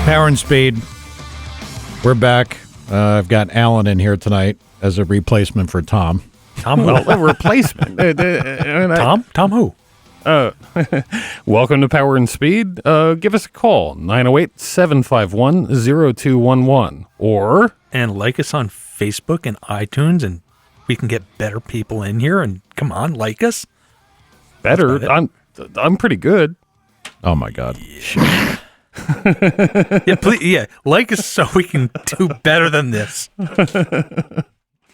Power and Speed. We're back. I've got Alan in here tonight as a replacement for Tom. Tom, well, a replacement. Tom who? Welcome to Power and Speed. Give us a call, 908-751-0211. And like us on Facebook and iTunes, and we can get better people in here. And come on, like us. Better. I'm pretty good. Oh, my God. Yeah. Please, like us so we can do better than this.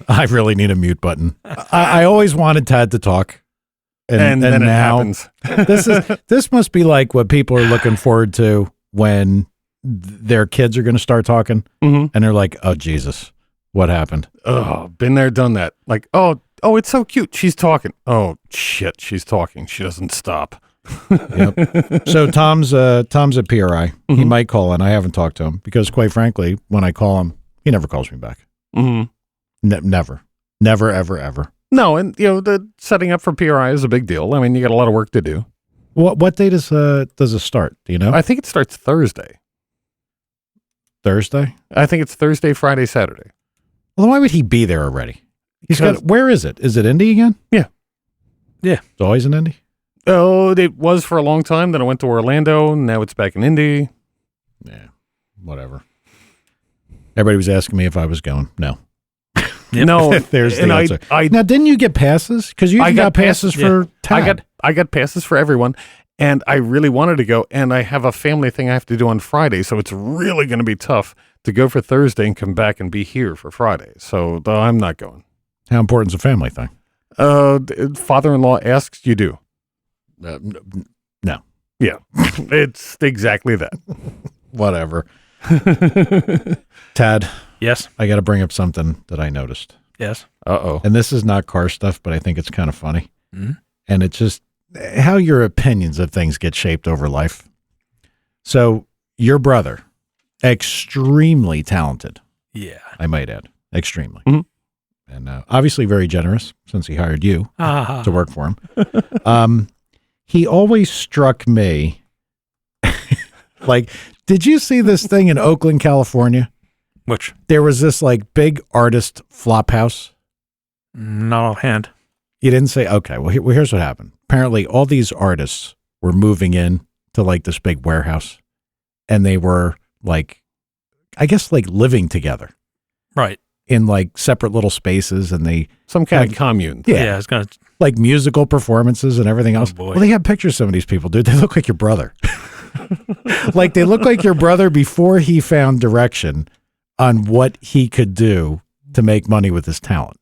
I really need a mute button. I always wanted Tad to talk. And then now it happens. this must be like what people are looking forward to when their kids are going to start talking. Mm-hmm. And they're like, oh, Jesus, what happened? Oh, been there, done that. Like, oh, it's so cute. She's talking. Oh, shit, she's talking. She doesn't stop. Yep. So Tom's at PRI. Mm-hmm. He might call in. I haven't talked to him because, quite frankly, when I call him, he never calls me back. Mm-hmm. Never, ever. No, and the setting up for PRI is a big deal. I mean, you got a lot of work to do. What day does it start? Do you know? I think it starts Thursday. Thursday? I think it's Thursday, Friday, Saturday. Well, why would he be there already? Where is it? Is it Indy again? Yeah. It's always in Indy? Oh, it was for a long time. Then I went to Orlando. Now it's back in Indy. Yeah, whatever. Everybody was asking me if I was going. No. Yep. No, there's the answer. Now, didn't you get passes? Because you got passes for Tad. I got passes for everyone, and I really wanted to go, and I have a family thing I have to do on Friday, so it's really going to be tough to go for Thursday and come back and be here for Friday. So I'm not going. How important is a family thing? Father-in-law asks, you do. No. Yeah, it's exactly that. Whatever. Tad. Yes. I got to bring up something that I noticed. Yes. Uh-oh. And this is not car stuff, but I think it's kind of funny. Mm-hmm. And it's just how your opinions of things get shaped over life. So your brother, extremely talented. Yeah. I might add, extremely. Mm-hmm. And obviously very generous since he hired you to work for him. He always struck me like, did you see this thing in Oakland, California? Which? There was this like big artist flop house. Not offhand. You didn't say, okay, well, here's what happened. Apparently all these artists were moving in to like this big warehouse, and they were like, I guess like living together. Right. In like separate little spaces, and they Some kind of commune. Yeah, it's going to... like musical performances and everything else. Boy. Well, they have pictures of some of these people, dude. They look like your brother. Like they look like your brother before he found direction on what he could do to make money with his talent.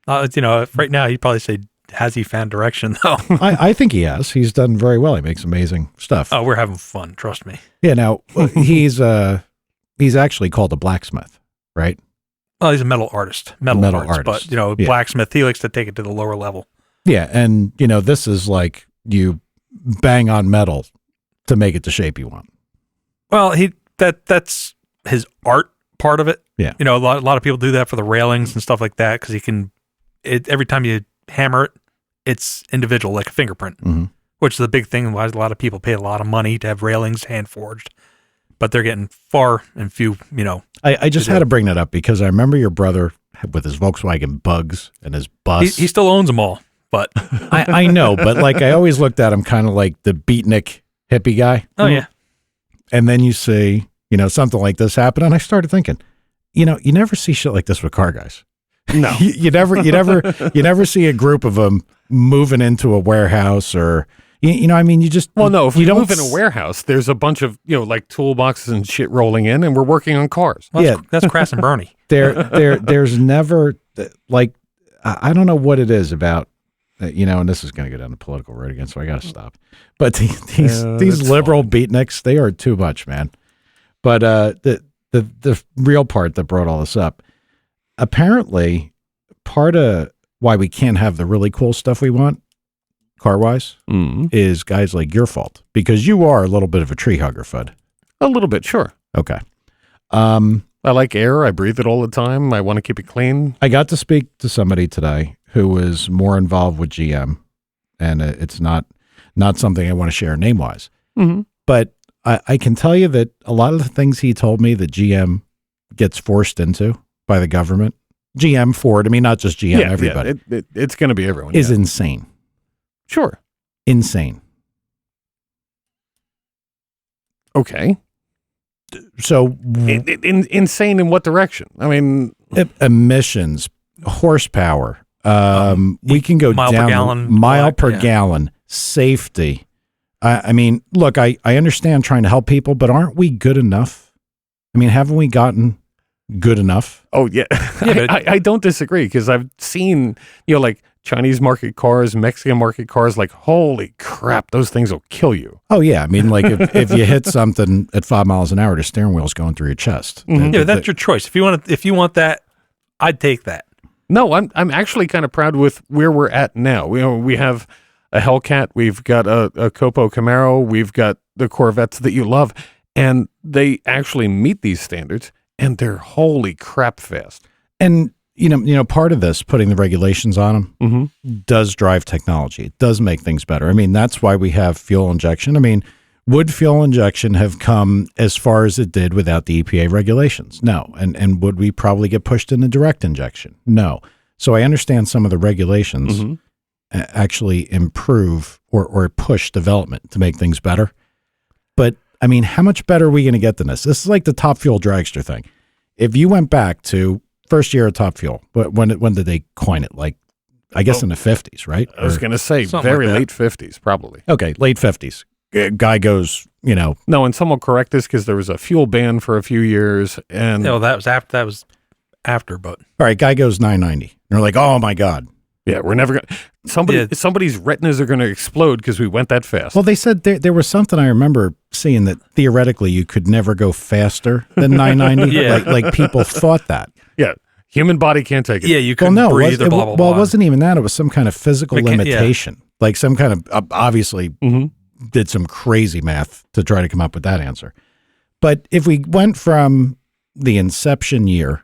Right now he'd probably say, has he found direction though? I think he has. He's done very well. He makes amazing stuff. Oh, we're having fun. Trust me. Yeah. Now he's actually called a blacksmith, right? Well, he's a metal artist. Metal artist. But, Yeah. blacksmith, he likes to take it to the lower level. Yeah. And, this is like you bang on metal to make it the shape you want. Well, that's his art part of it. Yeah. A lot of people do that for the railings and stuff like that because every time you hammer it, it's individual, like a fingerprint, which is a big thing why a lot of people pay a lot of money to have railings hand forged. But they're getting far and few, I just had to bring that up because I remember your brother with his Volkswagen Bugs and his bus. He still owns them all, but... I know, but like I always looked at him kind of like the beatnik hippie guy. Oh, yeah. And then you see, something like this happen. And I started thinking, you never see shit like this with car guys. No. you never see a group of them moving into a warehouse or... you just... Well, no, if you you don't move in a warehouse, there's a bunch of, like toolboxes and shit rolling in, and we're working on cars. Well, that's Crass and Bernie. There's never, like, I don't know what it is about, and this is going to go down the political road again, so I got to stop. But these liberal beatniks, they are too much, man. But the real part that brought all this up, apparently, part of why we can't have the really cool stuff we want, car-wise, is guys like your fault, because you are a little bit of a tree hugger, Fudd. A little bit, sure. Okay. I like air. I breathe it all the time. I want to keep it clean. I got to speak to somebody today who was more involved with GM, and it's not something I want to share name-wise. Mm-hmm. But I can tell you that a lot of the things he told me that GM gets forced into by the government, GM, Ford, I mean, not just GM, everybody. Yeah, it's going to be everyone. Is insane. Sure. Insane. Okay. So insane in what direction? I mean, emissions, horsepower. We can go mile down per gallon, mile per gallon, safety. I mean, look, I understand trying to help people, but aren't we good enough? I mean, haven't we gotten good enough? Oh yeah, I don't disagree because I've seen, like Chinese market cars, Mexican market cars, like holy crap, those things will kill you. Oh yeah, I mean, like if you hit something at 5 miles an hour, the steering wheel's going through your chest. Mm-hmm. That's your choice. If you want that, I'd take that. No, I'm actually kind of proud with where we're at now. We have a Hellcat, we've got a Copo Camaro, we've got the Corvettes that you love, and they actually meet these standards, and they're holy crap fast. And part of this, putting the regulations on them, does drive technology. It does make things better. I mean, that's why we have fuel injection. I mean, would fuel injection have come as far as it did without the EPA regulations? No. And would we probably get pushed into direct injection? No. So I understand some of the regulations actually improve or push development to make things better. But, I mean, how much better are we going to get than this? This is like the Top Fuel dragster thing. If you went back to first year of Top Fuel, when did they coin it? Like, I guess in the 50s, right? I was going to say very late 50s, probably. Okay, late 50s. Guy goes, No, and someone will correct this because there was a fuel ban for a few years. And no, that was after, but. All right, guy goes 990. And they're like, oh, my God. Yeah, we're never going to. Somebody's retinas are going to explode because we went that fast. Well, they said there was something I remember seeing that theoretically you could never go faster than 990. Yeah. Like people thought that. Yeah, human body can't take it. Yeah, you couldn't breathe or blah, blah, blah. Well, it wasn't even that. It was some kind of physical limitation. Yeah. Like some kind of, obviously did some crazy math to try to come up with that answer. But if we went from the inception year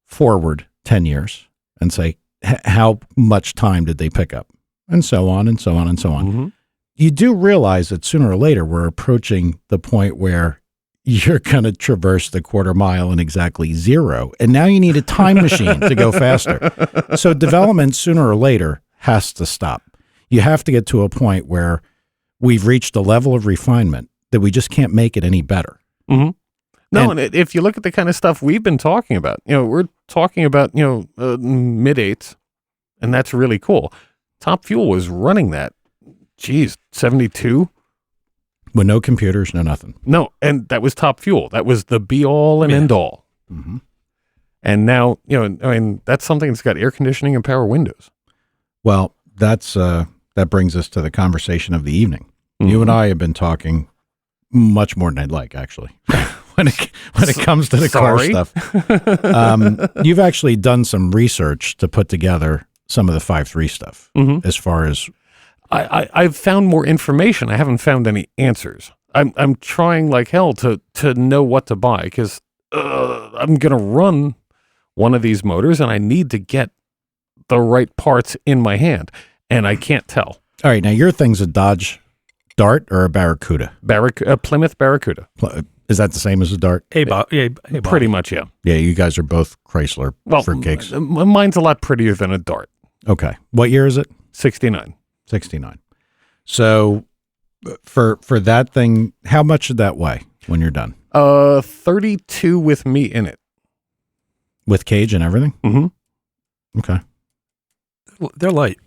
forward 10 years and say, how much time did they pick up? And so on and so on and so on. You do realize that sooner or later we're approaching the point where you're going to traverse the quarter mile in exactly zero. And now you need a time machine to go faster. So development sooner or later has to stop. You have to get to a point where we've reached a level of refinement that we just can't make it any better. No, and if you look at the kind of stuff we've been talking about, we're talking about, mid-8s, and that's really cool. Top Fuel was running that, 72? With no computers, no nothing. No, and that was Top Fuel. That was the be-all and end-all. And now, that's something that's got air conditioning and power windows. Well, that brings us to the conversation of the evening. You and I have been talking much more than I'd like, actually. When it comes to the car stuff. You've actually done some research to put together some of the 5.3 stuff as far as... I've found more information. I haven't found any answers. I'm trying like hell to know what to buy because I'm going to run one of these motors and I need to get the right parts in my hand and I can't tell. All right. Now your thing's a Dodge Dart or a Barracuda? Plymouth Barracuda. Is that the same as a Dart? Pretty much, yeah. Yeah, you guys are both Chrysler fruitcakes. Mine's a lot prettier than a Dart. Okay. What year is it? 69. 69. So for that thing, how much did that weigh when you're done? 32 with me in it. With cage and everything? Okay. They're light.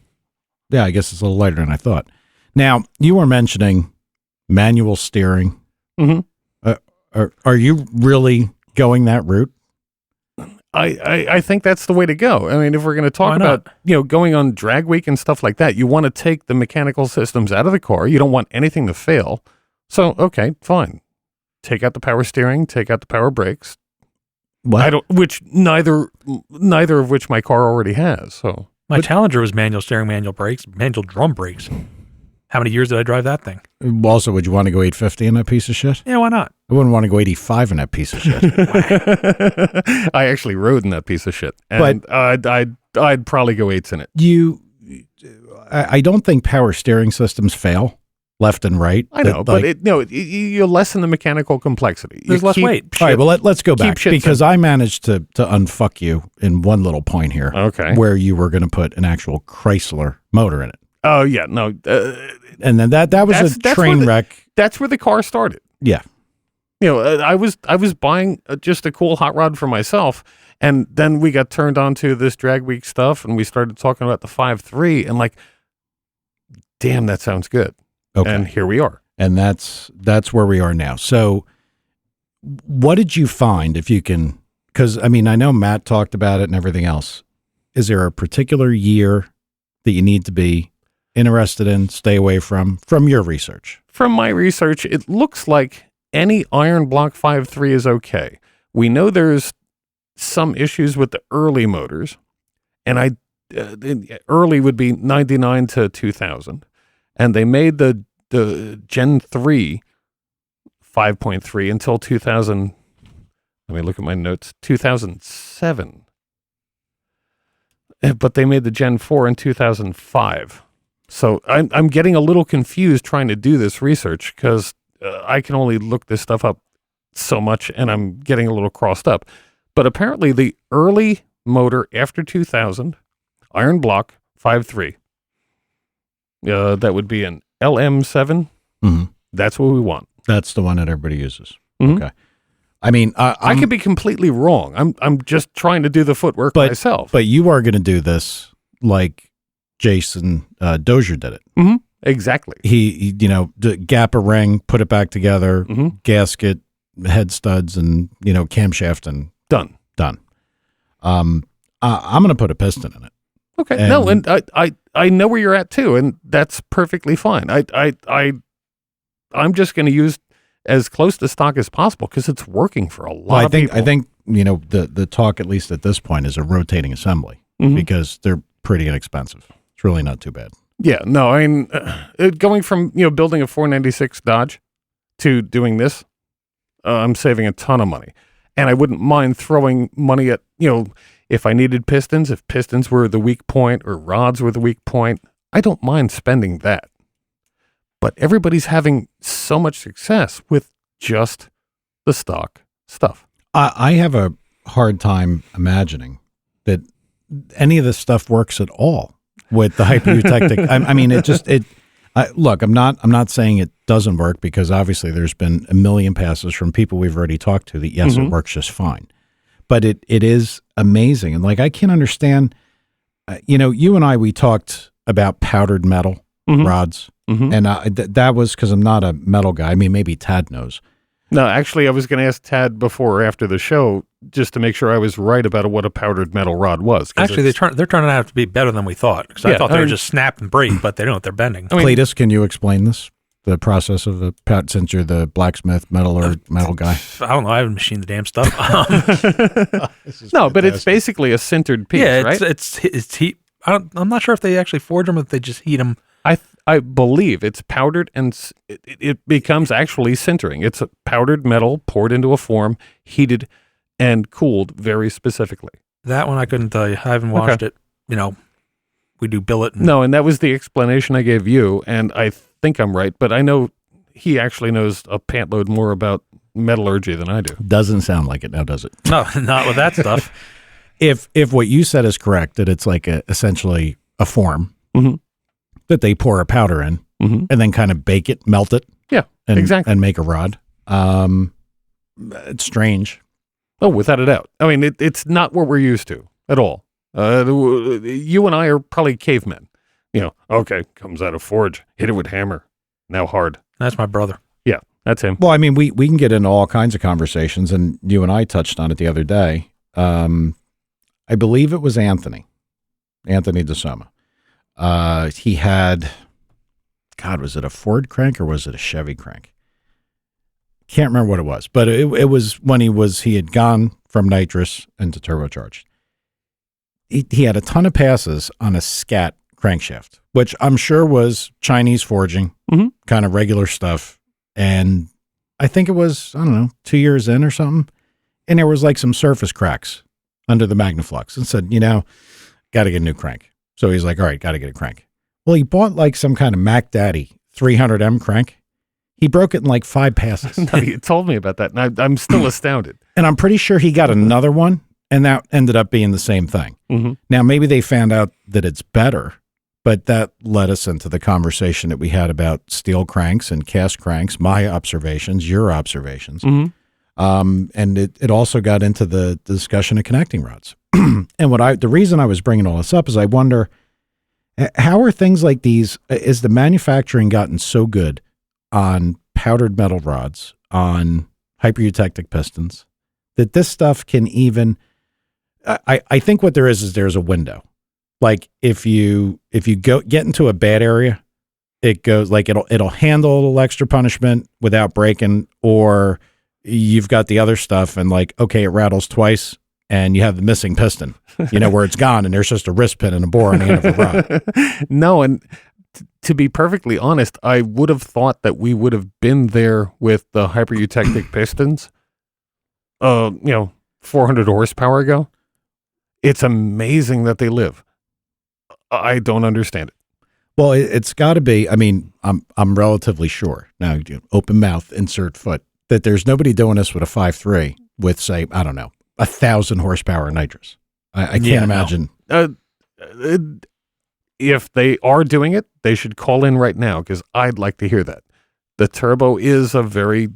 Yeah, I guess it's a little lighter than I thought. Now, you were mentioning manual steering. Are you really going that route? I think that's the way to go. I mean, if we're going to talk about, going on drag week and stuff like that, you want to take the mechanical systems out of the car. You don't want anything to fail. So, okay, fine. Take out the power steering, take out the power brakes. What? Neither of which my car already has. So my Challenger was manual steering, manual brakes, manual drum brakes. How many years did I drive that thing? Also, would you want to go 850 in that piece of shit? Yeah, why not? I wouldn't want to go 85 in that piece of shit. I actually rode in that piece of shit. And but I'd probably go 8s in it. I don't think power steering systems fail. left and right. I know, but you lessen the mechanical complexity. There's less weight. All right, well, let's go back because simple. I managed to unfuck you in one little point here. Okay. Where you were going to put an actual Chrysler motor in it. Oh, yeah, no. And then that was a train wreck. That's where the car started. Yeah. I was buying just a cool hot rod for myself, and then we got turned on to this drag week stuff, and we started talking about the 5.3, and like, damn, that sounds good. Okay. And here we are. And that's where we are now. So what did you find, if you can, because, I mean, I know Matt talked about it and everything else. Is there a particular year that you need to be interested in, stay away from your research? From my research, it looks like any iron block 5.3 is okay. We know there's some issues with the early motors, and early would be 99 to 2000. And they made the Gen 3 5.3 until 2000. Let me look at my notes. 2007. But they made the Gen 4 in 2005. So I'm getting a little confused trying to do this research because I can only look this stuff up so much, and I'm getting a little crossed up. But apparently the early motor after 2000, iron block 5.3, that would be an LM7. Mm-hmm. That's what we want. That's the one that everybody uses. Mm-hmm. Okay. I mean, I could be completely wrong. I'm just trying to do the footwork myself. But you are going to do this like Jason Dozier did it. Mm-hmm. Exactly. He gap a ring, put it back together, Mm-hmm. gasket, head studs, and camshaft, and Done. I'm going to put a piston in it. Okay. And I know where you're at too, and that's perfectly fine. I'm just going to use as close to stock as possible because it's working for a lot of people. I think the talk, at least at this point, is a rotating assembly Mhm. because they're pretty inexpensive. It's really not too bad. Yeah, no, I mean, going from, building a 496 Dodge to doing this, I'm saving a ton of money. And I wouldn't mind throwing money at, if I needed pistons, if pistons were the weak point or rods were the weak point, I don't mind spending that. But everybody's having so much success with just the stock stuff. I have a hard time imagining that any of this stuff works at all with the hypereutectic. I mean, look, I'm not saying it doesn't work because obviously there's been a million passes from people we've already talked to that, yes, Mm-hmm. it works just fine. But it is amazing. And like, I can't understand, you and I, we talked about powdered metal Mhm. rods. Mm-hmm. And that was because I'm not a metal guy. I mean, maybe Tad knows. No, actually, I was going to ask Tad before or after the show just to make sure I was right about what a powdered metal rod was. Actually, they're turning out to be better than we thought. Because I thought they were just snap and break, but they don't. They're bending. Cletus, can you explain this? The process of since you're the blacksmith metal guy. I don't know. I haven't machined the damn stuff. No, but it's basically a sintered piece, yeah, right? it's heat. I'm not sure if they actually forge them or if they just heat them. I believe it's powdered and it becomes actually sintering. It's a powdered metal poured into a form, heated and cooled very specifically. That one I couldn't tell you. I haven't watched it. We do billet. No, and that was the explanation I gave you, and I think I'm right, but I know he actually knows a pantload more about metallurgy than I do. Doesn't sound like it now, does it? No, not with that stuff. If what you said is correct, that it's like essentially a form Mm-hmm. that they pour a powder in Mm-hmm. and then kind of bake it, melt it, Yeah, exactly. and make a rod. It's strange. Oh, without a doubt. I mean, it's not what we're used to at all. You and I are probably cavemen. Okay, comes out of forge, hit it with hammer, now hard. That's my brother. Yeah, that's him. Well, I mean, we can get into all kinds of conversations, and you and I touched on it the other day. I believe it was Anthony DeSoma. He had, God, was it a Ford crank or was it a Chevy crank? Can't remember what it was, but it was when he had gone from nitrous into turbocharged. He had a ton of passes on a scat crankshaft, which I'm sure was Chinese forging, Mhm. kind of regular stuff. And I think it was, I don't know, 2 years in or something. And there was like some surface cracks under the Magnaflux and said, got to get a new crank. So he's like, all right, got to get a crank. Well, he bought like some kind of Mac Daddy 300M crank. He broke it in like 5 passes. No, you told me about that, and I'm still astounded. And I'm pretty sure he got another one, and that ended up being the same thing. Mm-hmm. Now, maybe they found out that it's better, but that led us into the conversation that we had about steel cranks and cast cranks, my observations, your observations. Mm-hmm. And it also got into the discussion of connecting rods. And the reason I was bringing all this up is I wonder, how are things like these, is the manufacturing gotten so good on powdered metal rods, on hypereutectic pistons, that this stuff can even, I think what there is there's a window. Like if you get into a bad area, it goes like it'll handle a little extra punishment without breaking, or you've got the other stuff and like, okay, it rattles twice and you have the missing piston, where it's gone and there's just a wrist pin and a bore on the end of a rod. No, and to be perfectly honest, I would have thought that we would have been there with the hypereutectic pistons, 400 horsepower ago. It's amazing that they live. I don't understand it. Well, it's got to be. I mean, I'm relatively sure now. Open mouth, insert foot. That there's nobody doing this with a 5.3 with, say, I don't know, 1,000 horsepower nitrous. I can't imagine. No. If they are doing it, they should call in right now because I'd like to hear that. The turbo is a very,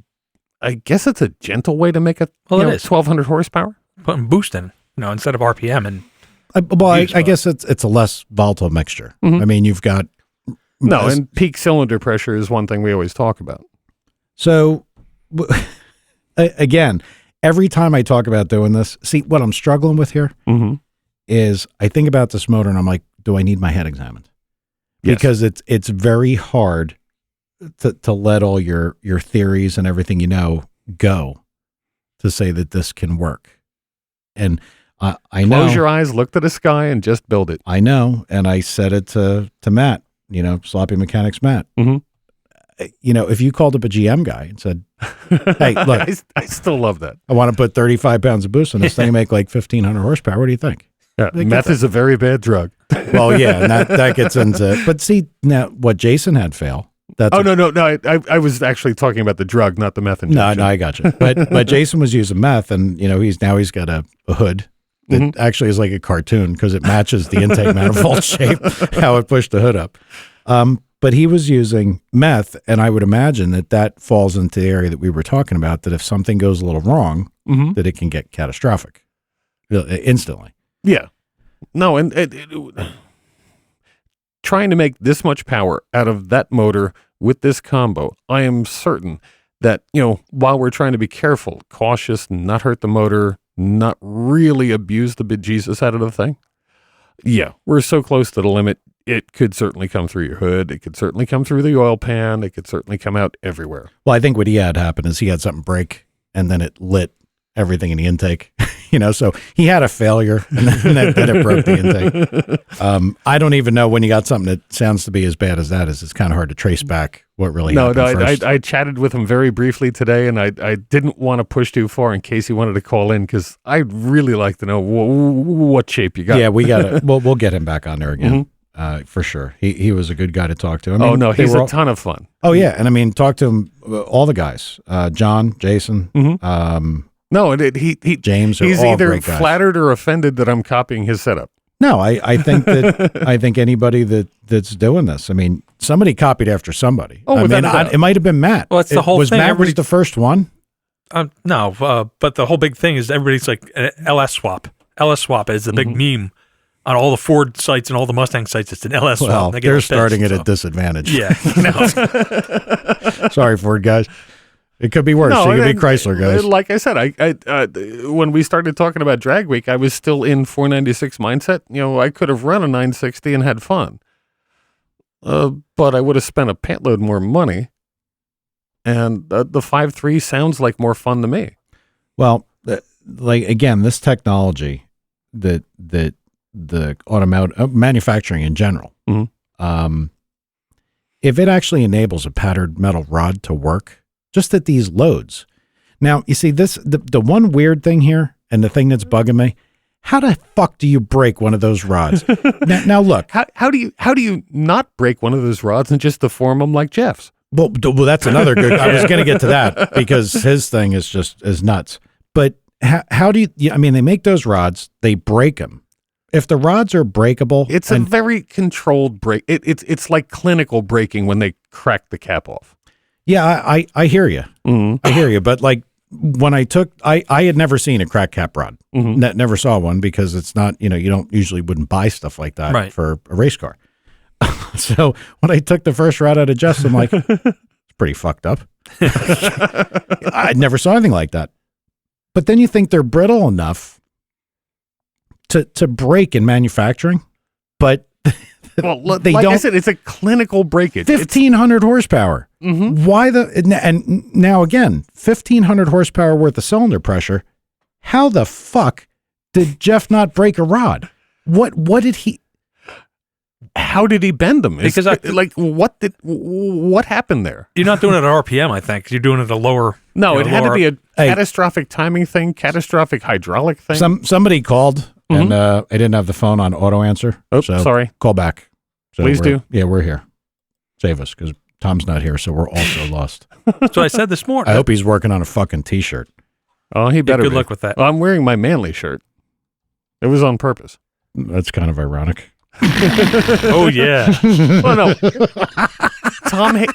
I guess it's a gentle way to make it. Well, it is 1,200 horsepower. Putting boost in, instead of RPM and. I guess it's a less volatile mixture. Mm-hmm. I mean, you've got and peak cylinder pressure is one thing we always talk about. So, again, every time I talk about doing this, see what I'm struggling with here is I think about this motor and I'm like, do I need my head examined? Yes. Because it's very hard to let all your theories and everything go to say that this can work. And I know. Close your eyes, look to the sky, and just build it. I know, and I said it to Matt, Sloppy Mechanics Matt. Mm-hmm. If you called up a GM guy and said, hey, look. I still love that. I want to put 35 pounds of boost on this thing and make like 1,500 horsepower. What do you think? Yeah, meth is a very bad drug. Well, yeah, and that gets into it. But see, now what Jason had fail. No. I was actually talking about the drug, not the meth injection. No, I got you. But Jason was using meth, and he's got a hood that actually is like a cartoon because it matches the intake manifold shape, how it pushed the hood up. But he was using meth, and I would imagine that falls into the area that we were talking about, that if something goes a little wrong, that it can get catastrophic instantly. Yeah. No, and trying to make this much power out of that motor with this combo, I am certain that, while we're trying to be careful, cautious, not hurt the motor, not really abuse the bejesus out of the thing. Yeah, we're so close to the limit. It could certainly come through your hood. It could certainly come through the oil pan. It could certainly come out everywhere. Well, I think what he had happen is he had something break, and then it lit everything in the intake. So he had a failure, and then it broke the intake. I don't even know when you got something that sounds to be as bad as that is. It's kind of hard to trace back what really happened first. I chatted with him very briefly today, and I didn't want to push too far in case he wanted to call in because I'd really like to know what shape you got. Yeah, we got it. We'll get him back on there again. For sure. He was a good guy to talk to. He's a ton of fun. Oh, yeah. And talk to him, all the guys, John, Jason, No, he James. He's all either great guys. Flattered or offended that I'm copying his setup. No, I think that I think anybody that's doing this. Somebody copied after somebody. Oh, it might have been Matt. Well, it's the whole was thing. Matt was the first one. No, but the whole big thing is everybody's like LS swap. LS swap is the big meme on all the Ford sites and all the Mustang sites. It's an LS swap. Well, they're starting it at disadvantage. Yeah. Sorry, Ford guys. It could be worse. It could be Chrysler, guys. Like I said, I when we started talking about drag week, I was still in 496 mindset. I could have run a 960 and had fun, but I would have spent a pant load more money. And the 5.3 sounds like more fun to me. Well, again, this technology that the automotive manufacturing in general, if it actually enables a powdered metal rod to work just at these loads. Now, you see the one weird thing here, and the thing that's bugging me, How the fuck do you break one of those rods? Now look. How do you not break one of those rods and just deform them like Jeff's? Well, that's another good. I was going to get to that because his thing is nuts. But how do you? I mean, they make those rods, they break them. If the rods are breakable, it's a very controlled break. It's like clinical breaking when they crack the cap off. Yeah, I hear you. Mm-hmm. I hear you. But like when I had never seen a crack cap rod. Mm-hmm. Never saw one because it's not, you don't usually wouldn't buy stuff like that for a race car. So when I took the first rod out of Jeff's, I'm like, it's pretty fucked up. I never saw anything like that. But then you think they're brittle enough to break in manufacturing, but well, they like don't. I said, it's a clinical breakage. 1,500 horsepower. Mm-hmm. Why and now again, 1,500 horsepower worth of cylinder pressure. How the fuck did Jeff not break a rod? What did he? How did he bend them? Because what happened there? You're not doing it at RPM, I think. You're doing it at a lower. No, it had to be a Hey. catastrophic timing thing, catastrophic hydraulic thing. Somebody called and I didn't have the phone on auto answer. Oh, so sorry. Call back. So Please do. Yeah, we're here. Save us because Tom's not here, so we're also lost. That's what I said this morning. I hope he's working on a fucking t-shirt. Oh, he better. Good be. luck with that. Well, I'm wearing my manly shirt. It was on purpose. That's kind of ironic. Oh yeah. Well, no.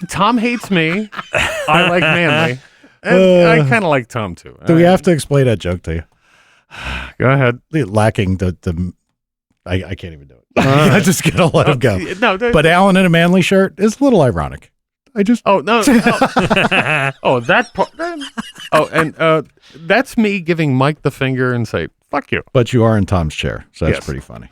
Tom hates me. I like manly. And I kind of like Tom too. Do we have to explain that joke to you? Go ahead. Lacking I can't even do it. I just gotta let him go. No, But Alan in a manly shirt is a little ironic. Oh no! Oh, that part. Oh, and that's me giving Mike the finger and say "fuck you." But you are in Tom's chair, so that's Yes. pretty funny.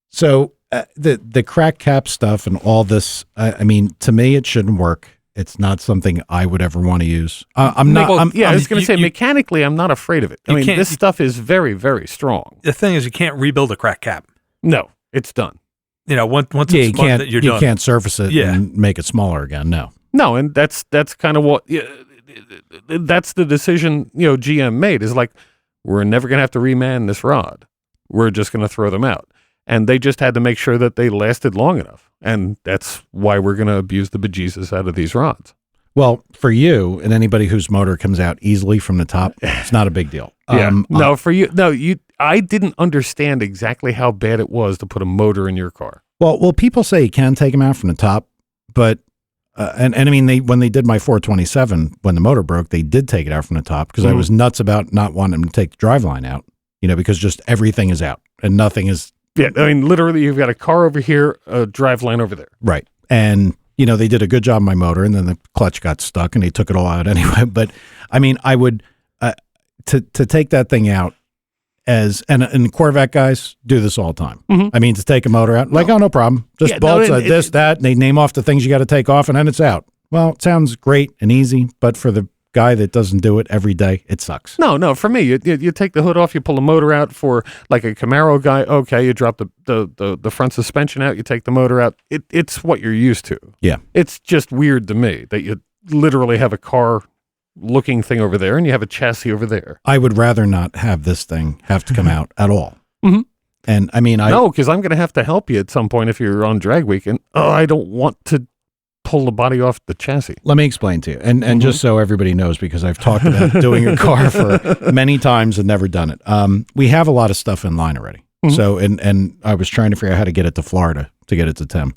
So the crack cap stuff and all this. I mean, to me, it shouldn't work. It's not something I would ever want to use. I'm not. Well, I'm, I was going to say you- mechanically, I'm not afraid of it. I You mean, can't- this stuff is very, very strong. The thing is, you can't rebuild a crack cap. No, it's done. Once yeah, it's you spun, can't. you're You done. can't surface it Yeah. and make it smaller again. No. No, and that's kind of what. That's the decision GM made. Is like we're never going to have to reman this rod. We're just going to throw them out. And they just had to make sure that they lasted long enough. And that's why we're going to abuse the bejesus out of these rods. Well, for you and anybody whose motor comes out easily from the top, it's not a big deal. No, for you. No, I didn't understand exactly how bad it was to put a motor in your car. Well, people say you can take them out from the top, but and I mean, when they did my 427, when the motor broke, they did take it out from the top because I was nuts about not wanting them to take the driveline out, because just everything is out and nothing is. Yeah, I mean, literally, you've got a car over here, a driveline over there. Right. And, they did a good job on my motor, and then the clutch got stuck, and they took it all out anyway. But, I mean, I would, to take that thing out and Corvette guys do this all the time. Mm-hmm. I mean, to take a motor out, like, oh, no problem. Just bolts, this, that, and they name off the things you got to take off, and then it's out. Well, it sounds great and easy, but for the guy that doesn't do it every day, it sucks. No, for me, you take the hood off, you pull the motor out. For like a Camaro guy, okay, you drop the front suspension out, you take the motor out. It's what you're used to. Yeah. It's just weird to me that you literally have a car looking thing over there and you have a chassis over there. I would rather not have this thing have to come out at all. Mm-hmm. And I mean, no, because I'm going to have to help you at some point if you're on drag weekend. Oh, I don't want to pull the body off the chassis. Let me explain to you. And just so everybody knows, because I've talked about doing a car for many times and never done it. We have a lot of stuff in line already. Mm-hmm. So, and I was trying to figure out how to get it to Florida to get it to Tim.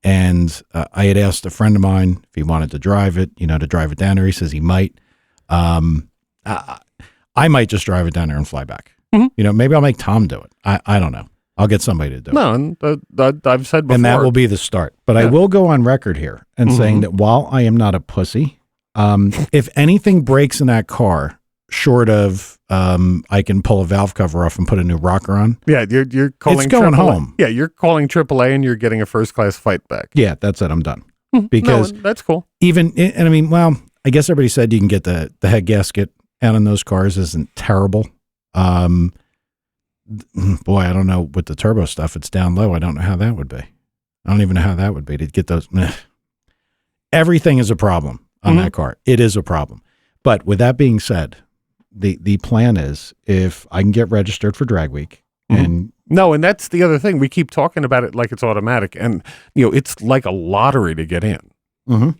And I had asked a friend of mine if he wanted to drive it, to drive it down there. He says he might. I might just drive it down there and fly back. Mm-hmm. Maybe I'll make Tom do it. I don't know. I'll get somebody to do it. No, and I've said before. And that will be the start. But I will go on record here and saying that while I am not a pussy, if anything breaks in that car, short of I can pull a valve cover off and put a new rocker on. Yeah, you're calling. It's going AAA. home. Yeah, you're calling AAA and you're getting a first class fight back. Yeah, that's it. I'm done. Because that's cool. And I mean, well, I guess everybody said you can get the head gasket out on those cars isn't terrible. Boy, I don't know with the turbo stuff. It's down low. I don't know how that would be. I don't even know how that would be to get those. Everything is a problem on that car. It is a problem. But with that being said, the plan is if I can get registered for drag week and no, and that's the other thing. We keep talking about it like it's automatic, and it's like a lottery to get in. Mm-hmm.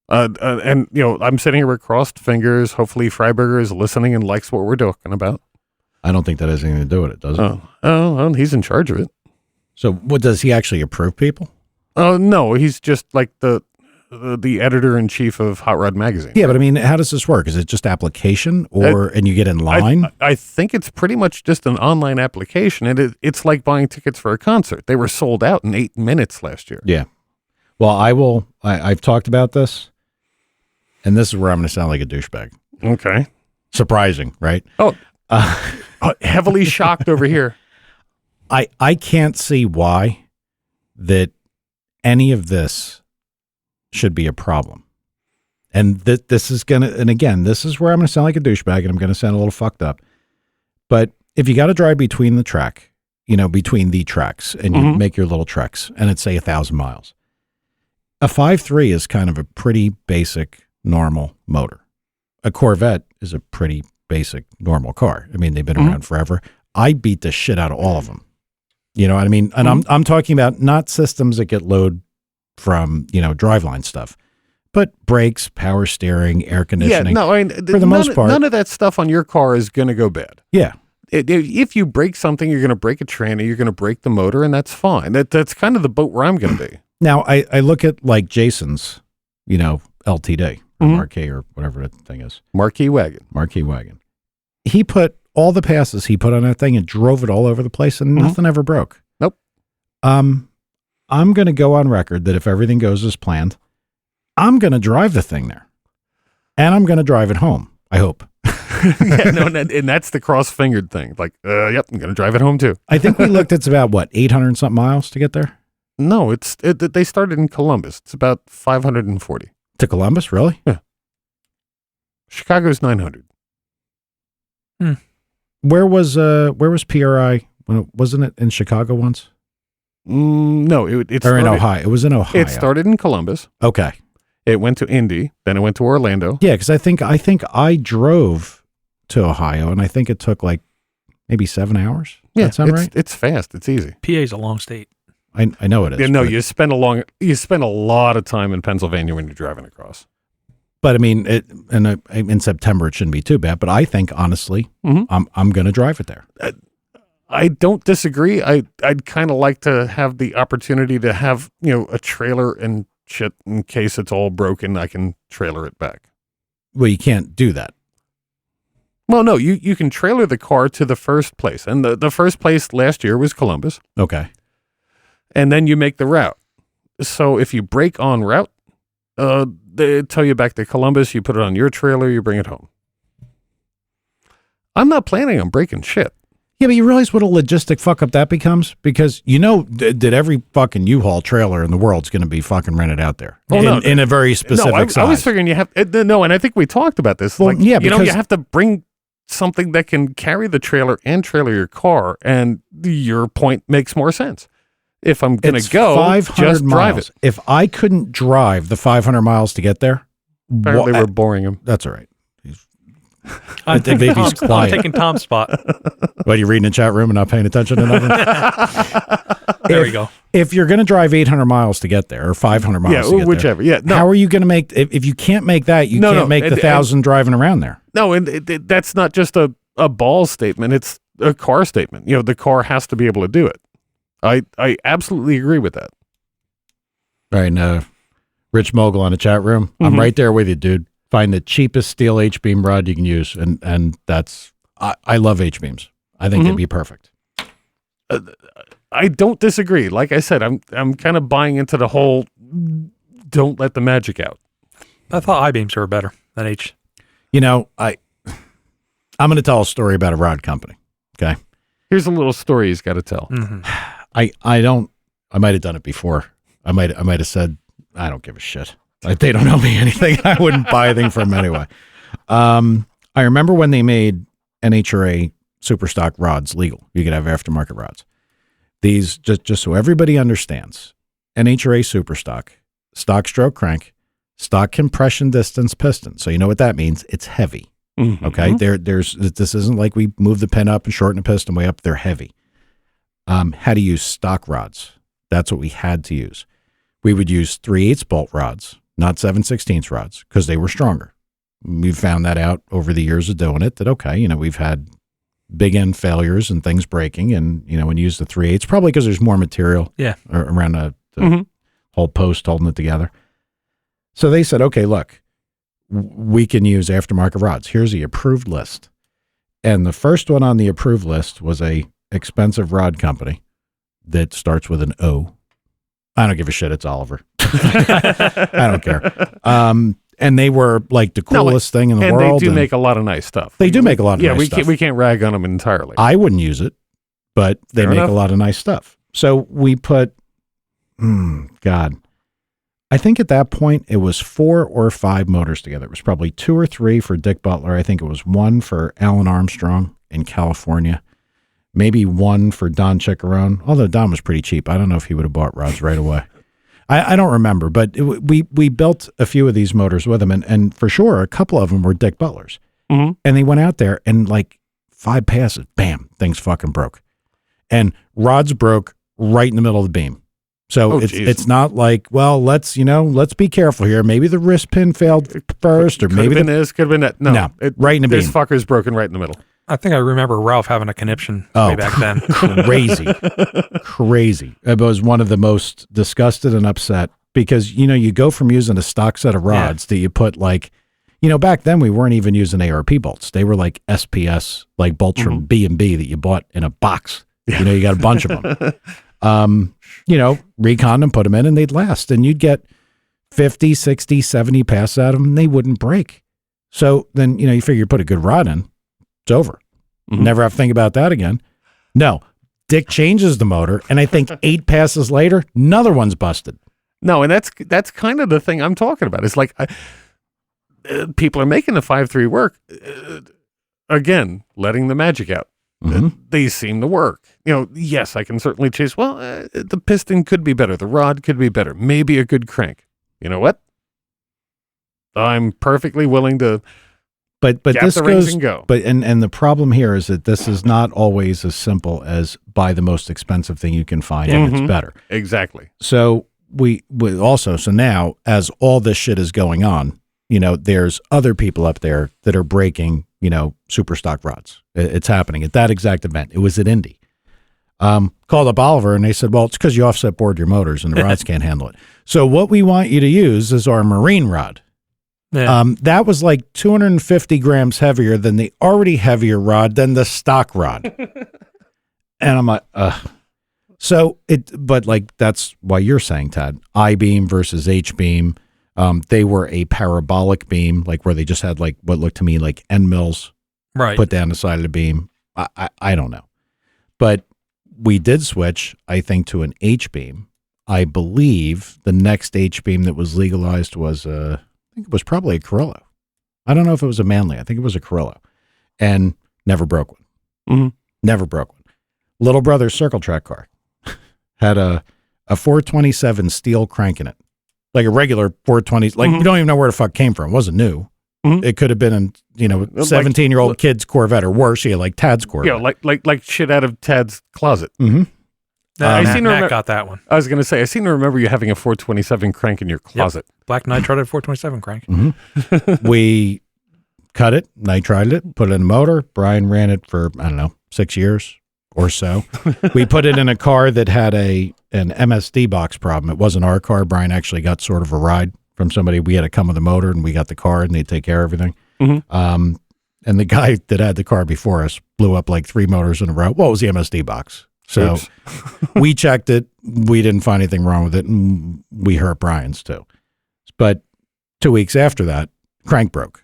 And I'm sitting here with crossed fingers. Hopefully, Freiberger is listening and likes what we're talking about. I don't think that has anything to do with it, does it? Oh, well, he's in charge of it. So, what does he actually approve people? Oh no, he's just like the editor-in-chief of Hot Rod Magazine. Yeah, but I mean, how does this work? Is it just application, and you get in line? I think it's pretty much just an online application, and it's like buying tickets for a concert. They were sold out in 8 minutes last year. Yeah. Well, I've talked about this, and this is where I'm going to sound like a douchebag. Okay. Surprising, right? Heavily shocked over here. I can't see why that any of this should be a problem. And this is going to, and again, this is where I'm going to sound like a douchebag and I'm going to sound a little fucked up. But if you got to drive between the track, between the tracks and you make your little treks and it's say 1,000 miles, a 5.3 is kind of a pretty basic, normal motor. A Corvette is a pretty basic, normal car. I mean, they've been around forever. I beat the shit out of all of them. You know what I mean? And I'm talking about not systems that get load from, driveline stuff, but brakes, power steering, air conditioning. Yeah, no, I mean, for the most part, none of that stuff on your car is going to go bad. Yeah. If you break something, you're going to break a tranny, you're going to break the motor, and that's fine. That's kind of the boat where I'm going to be. Now, I look at like Jason's, LTD or Marquee or whatever that thing is. Marquee wagon. He put all the passes he put on that thing and drove it all over the place and nothing ever broke. Nope. I'm going to go on record that if everything goes as planned, I'm going to drive the thing there and I'm going to drive it home. I hope. And that's the cross-fingered thing. Like, yep, I'm going to drive it home too. I think we looked, it's about 800 and something miles to get there? No, they started in Columbus. It's about 540. To Columbus, really? Yeah. Chicago's 900. Where was PRI? Wasn't it in Chicago once? No, it started in Ohio. It was in Ohio. It started in Columbus. Okay. It went to Indy, then it went to Orlando. Yeah, because I think I drove to Ohio, and I think it took maybe 7 hours. Yeah, that sound right? It's fast. It's easy. PA's a long state. I know it is. Yeah, no, you spend a lot of time in Pennsylvania when you're driving across. But I mean, in September it shouldn't be too bad. But I think honestly, I'm going to drive it there. I don't disagree. I'd kind of like to have the opportunity to have a trailer and shit in case it's all broken. I can trailer it back. Well, you can't do that. Well, no, you can trailer the car to the first place, and the first place last year was Columbus. Okay. And then you make the route. So if you break en route, they tell you back to Columbus, you put it on your trailer, you bring it home. I'm not planning on breaking shit. Yeah, but you realize what a logistic fuck up that becomes? Because that every fucking U-Haul trailer in the world's going to be fucking rented out there in a very specific size. I was figuring you have, no, and I think we talked about this. Well, yeah, you have to bring something that can carry the trailer and trailer your car, and your point makes more sense. If I'm going to go, 500 just miles. drive it. If I couldn't drive the 500 miles to get there, apparently we're boring him. That's all right. I'm baby's quiet. I'm taking Tom's spot. What, you reading the chat room and not paying attention to nothing? There we go. If you're going to drive 800 miles to get there or 500 miles to get whichever. there, Yeah, no. how are you going to make, if you can't make that, you can't make the 1,000 driving around there. No, and that's not just a ball statement. It's a car statement. The car has to be able to do it. I absolutely agree with that. All right, Rich Mogul on the chat room. I'm right there with you, dude. Find the cheapest steel H-beam rod you can use, and that's I love H-beams. I think it'd be perfect. I don't disagree. Like I said, I'm kind of buying into the whole don't let the magic out. I thought I-beams were better than H. I'm going to tell a story about a rod company. Okay. Here's a little story he's got to tell. Mm-hmm. I might have done it before. I might have said, I don't give a shit. Like, they don't owe me anything. I wouldn't buy anything from them anyway. I remember when they made NHRA Superstock rods legal. You could have aftermarket rods. These, just so everybody understands, NHRA Superstock, stock stroke crank, stock compression distance piston. So you know what that means? It's heavy. Mhm. Okay, this isn't like we move the pin up and shorten the piston way up. They're heavy. Had to use stock rods. That's what we had to use. We would use 3/8 bolt rods, not 7/16 rods, because they were stronger. We found that out over the years of doing it, that, okay, we've had big end failures and things breaking, and, when you use the 3/8, probably because there's more material around the whole post holding it together. So they said, okay, look, we can use aftermarket rods. Here's the approved list. And the first one on the approved list was a expensive rod company that starts with an O. I don't give a shit. It's Oliver. I don't care. And they were like the coolest thing in the world. And they do make a lot of nice stuff. They do make a lot of nice stuff. Yeah, we can't rag on them entirely. I wouldn't use it, but they make a lot of nice stuff. So we put, God, I think at that point it was 4 or 5 motors together. It was probably 2 or 3 for Dick Butler. I think it was 1 for Alan Armstrong in California. Maybe 1 for Don Chickarone, although Don was pretty cheap. I don't know if he would have bought rods right away. I don't remember, but we built a few of these motors with him, and for sure, a couple of them were Dick Butler's. Mm-hmm. And they went out there, and like 5 passes, bam, things fucking broke. And rods broke right in the middle of the beam. So it's not like, well, let's be careful here. Maybe the wrist pin failed first, or maybe could have been that. No, right in the beam. This fucker's broken right in the middle. I think I remember Ralph having a conniption way back then. Crazy. I was one of the most disgusted and upset because, you go from using a stock set of rods that you put like, back then we weren't even using ARP bolts. They were like SPS, like bolts from B&B that you bought in a box. Yeah. You got a bunch of them. Recon them, put them in, and they'd last. And you'd get 50, 60, 70 passes out of them, and they wouldn't break. So then, you figure you put a good rod in, it's over. Never have to think about that again. No, Dick changes the motor, and I think 8 passes later, another one's busted. No, and that's kind of the thing I'm talking about. It's like people are making the 5.3 work. Again, letting the magic out. They seem to work. Yes, I can certainly chase. Well, the piston could be better. The rod could be better. Maybe a good crank. You know what? I'm perfectly willing to. But this goes. And go. But and the problem here is that this is not always as simple as buy the most expensive thing you can find and it's better. Exactly. So we also now as all this shit is going on, there's other people up there that are breaking, super stock rods. It's happening at that exact event. It was at Indy. Called up Oliver and they said, well, it's because you offset board your motors and the rods can't handle it. So what we want you to use is our marine rod. Yeah. That was like 250 grams heavier than the already heavier rod than the stock rod. And I'm like, but like, that's why you're saying, Tad, I-beam versus H-beam. They were a parabolic beam, like where they just had like what looked to me like end mills put down the side of the beam. I don't know. But we did switch, I think, to an H-beam. I believe the next H-beam that was legalized was I think it was probably a Carrillo. I don't know if it was a Manley. I think it was a Carrillo. And never broke one. Never broke one. Little brother's circle track car had a 427 steel crank in it. Like a regular 420. Like you don't even know where the fuck it came from. It wasn't new. It could have been a 17-year-old kid's Corvette or worse, like Tad's Corvette. Yeah, like shit out of Tad's closet. Matt got that one. I was going to say, I seem to remember you having a 427 crank in your closet. Yep. Black nitride 427 crank. We cut it, nitrided it, put it in a motor. Brian ran it for, 6 years or so. We put it in a car that had an MSD box problem. It wasn't our car. Brian actually got sort of a ride from somebody. We had to come with a motor, and we got the car, and they'd take care of everything. And the guy that had the car before us blew up like 3 motors in a row. Well, it was the MSD box. So we checked it. We didn't find anything wrong with it, and we hurt Brian's too. But 2 weeks after that, crank broke.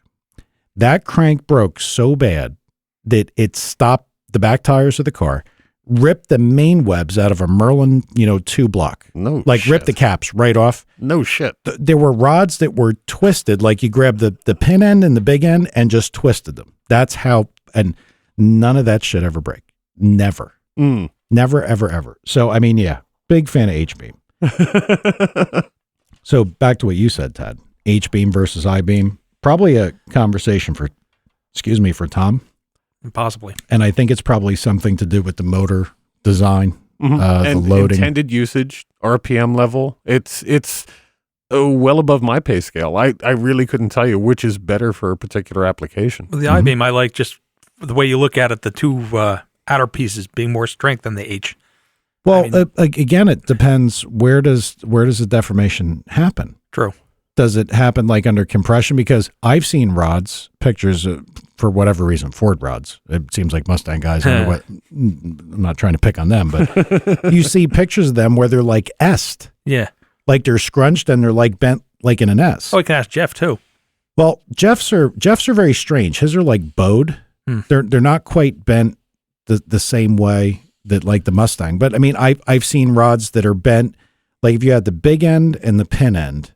That crank broke so bad that it stopped the back tires of the car, ripped the main webs out of a Merlin, 2 block. No like shit. Ripped the caps right off. No shit. There were rods that were twisted, like you grabbed the pin end and the big end and just twisted them. That's how, and none of that shit ever break. Never. Never, ever, ever. So, big fan of H-beam. So back to what you said, Ted. H-beam versus I-beam. Probably a conversation for for Tom. Possibly. And I think it's probably something to do with the motor design, and the loading. Intended usage, RPM level. It's well above my pay scale. I really couldn't tell you which is better for a particular application. With the I-beam, I like just the way you look at it, the two outer pieces being more strength than the H. Well, again, it depends. Where does the deformation happen? True. Does it happen like under compression? Because I've seen rods, pictures for whatever reason, Ford rods. It seems like Mustang guys. I'm not trying to pick on them, but you see pictures of them where they're like S-ed. Yeah. Like they're scrunched and they're like bent like in an S. Oh, you can ask Jeff too. Well, Jeff's are very strange. His are like bowed. They're not quite bent the same way that like the Mustang. But I mean, I've seen rods that are bent. Like if you had the big end and the pin end,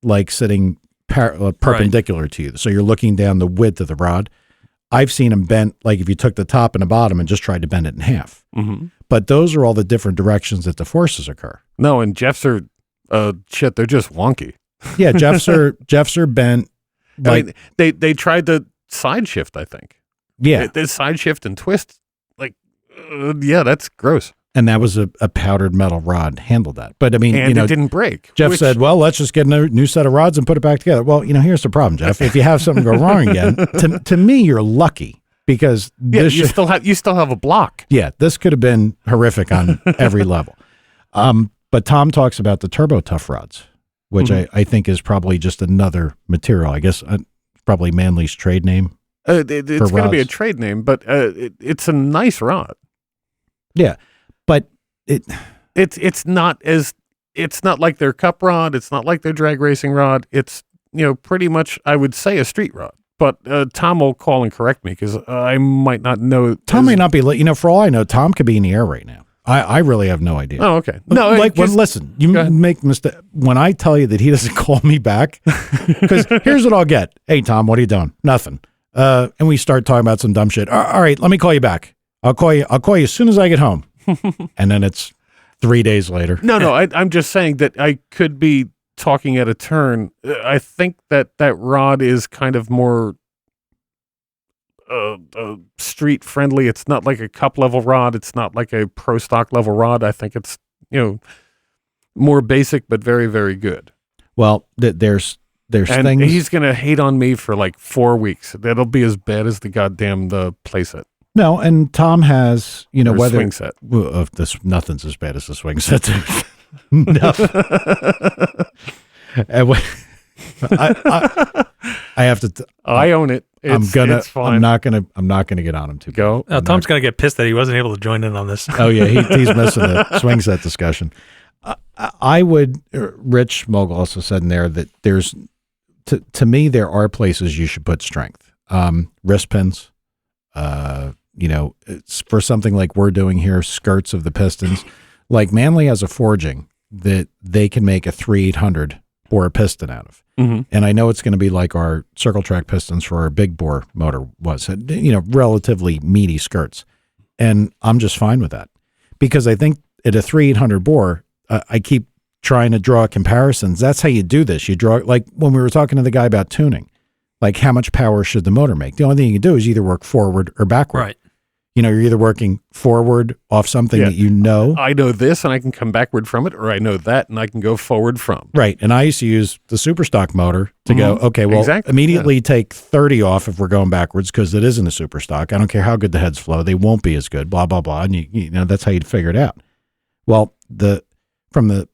like sitting perpendicular to you. So you're looking down the width of the rod. I've seen them bent, like if you took the top and the bottom and just tried to bend it in half. Mm-hmm. But those are all the different directions that the forces occur. No, and Jeff's are, they're just wonky. Yeah, Jeff's are bent. Like, I mean, they tried to side shift, I think. Yeah. They side shift and twist. Like, yeah, that's gross. And that was a powdered metal rod handled that. But I mean, and it didn't break. Jeff said, well, let's just get a new set of rods and put it back together. Well, here's the problem, Jeff. If you have something go wrong again, to me, you're lucky because you still have a block. Yeah, this could have been horrific on every level. But Tom talks about the Turbo Tough rods, which I think is probably just another material. I guess probably Manley's trade name. It's going to be a trade name, but it's a nice rod. Yeah. But it's not like their cup rod. It's not like their drag racing rod. It's, pretty much, I would say, a street rod. But Tom will call and correct me because I might not know. Tom may not be, for all I know, Tom could be in the air right now. I really have no idea. Oh, okay. No, listen, you make mistake when I tell you that he doesn't call me back, because here's what I'll get. Hey, Tom, what are you doing? Nothing. And we start talking about some dumb shit. All right, let me call you back. I'll call you as soon as I get home. And then it's 3 days later. No, I'm just saying that I could be talking at a turn. I think that rod is kind of more street friendly. It's not like a cup level rod. It's not like a pro stock level rod. I think it's, more basic, but very, very good. Well, there's and things. He's going to hate on me for like 4 weeks. That'll be as bad as the goddamn playset. No, and Tom has, or whether swing set. Nothing's as bad as the swing set. No. I have to. I own it. It's fine. I'm not gonna get on him too. Go. Tom's gonna get pissed that he wasn't able to join in on this. Oh yeah, he's missing the swing set discussion. I would. Rich Mogul also said in there that there's, to me, there are places you should put strength. Wrist pins. It's for something like we're doing here, skirts of the pistons. Like Manley has a forging that they can make a 3/800 bore piston out of. Mm-hmm. And I know it's going to be like our circle track pistons for our big bore motor was, relatively meaty skirts. And I'm just fine with that because I think at a 3/800 bore, I keep trying to draw comparisons. That's how you do this. You draw, like when we were talking to the guy about tuning, like how much power should the motor make? The only thing you can do is either work forward or backward. Right. You're either working forward off something that I know this and I can come backward from it, or I know that and I can go forward from. Right. And I used to use the super stock motor to go, okay, well, immediately take 30 off if we're going backwards because it isn't a super stock. I don't care how good the heads flow. They won't be as good, blah, blah, blah. And you know, that's how you'd figure it out. Well, from the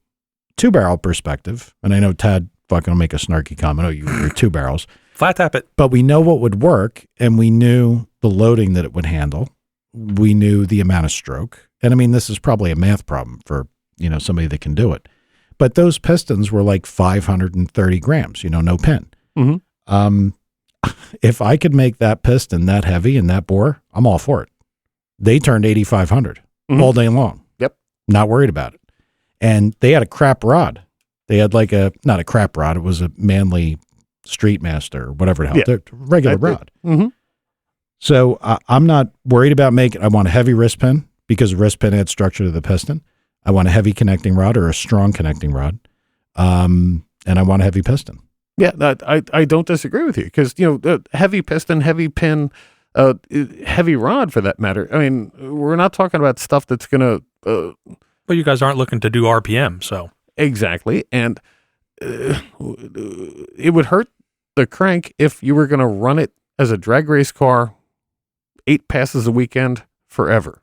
two barrel perspective, and I know Tad fucking will make a snarky comment, oh, you're two barrels. Flat tap it. But we know what would work and we knew the loading that it would handle. We knew the amount of stroke. And I mean, this is probably a math problem for, somebody that can do it. But those pistons were like 530 grams, no pin. Mm-hmm. If I could make that piston that heavy and that bore, I'm all for it. They turned 8,500 all day long. Yep. Not worried about it. And they had a crap rod. They had like not a crap rod. It was a Manley Street Master or whatever the hell. Yeah. Regular rod. Mm-hmm. So I'm not worried about making, I want a heavy wrist pin because wrist pin adds structure to the piston. I want a heavy connecting rod or a strong connecting rod. And I want a heavy piston. Yeah, I don't disagree with you because, heavy piston, heavy pin, heavy rod for that matter. I mean, we're not talking about stuff that's going to... But you guys aren't looking to do RPM, so... Exactly, and it would hurt the crank if you were going to run it as a drag race car 8 passes a weekend forever.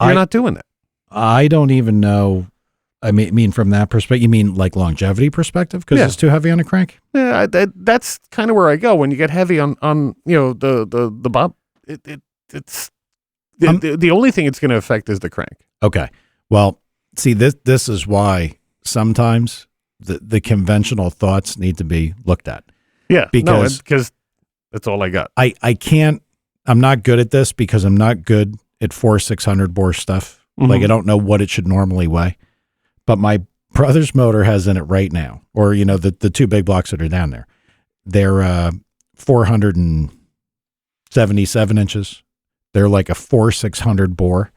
You're not doing that. I don't even know. I mean, from that perspective, you mean like longevity perspective? Because it's too heavy on a crank? Yeah, that's kind of where I go. When you get heavy on the bob, it's the only thing it's going to affect is the crank. Okay. Well, see, this is why sometimes the conventional thoughts need to be looked at. Yeah, because that's all I got. I can't. I'm not good at this because I'm not good at 4,600 bore stuff. Mm-hmm. Like I don't know what it should normally weigh. But my brother's motor has in it right now, or the 2 big blocks that are down there. They're 477 inches. They're like a 4,600 bore.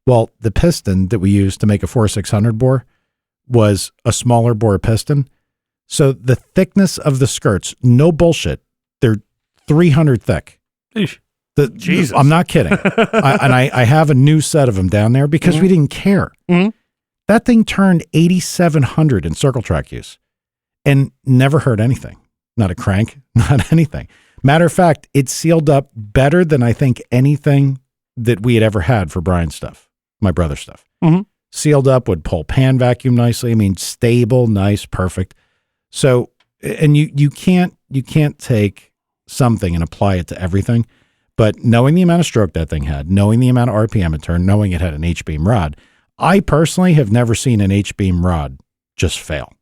Well, the piston that we used to make a 4,600 bore was a smaller bore piston. So the thickness of the skirts, no bullshit, they're 300 thick. Eesh. Jesus. I'm not kidding. I have a new set of them down there because we didn't care. Mm-hmm. That thing turned 8,700 in circle track use and never heard anything. Not a crank, not anything. Matter of fact, it sealed up better than I think anything that we had ever had for Brian's stuff, my brother's stuff. Mm-hmm. Sealed up, would pull pan vacuum nicely. I mean, stable, nice, perfect. So, and you can't take something and apply it to everything. But knowing the amount of stroke that thing had, knowing the amount of RPM it turned, knowing it had an H-beam rod, I personally have never seen an H-beam rod just fail.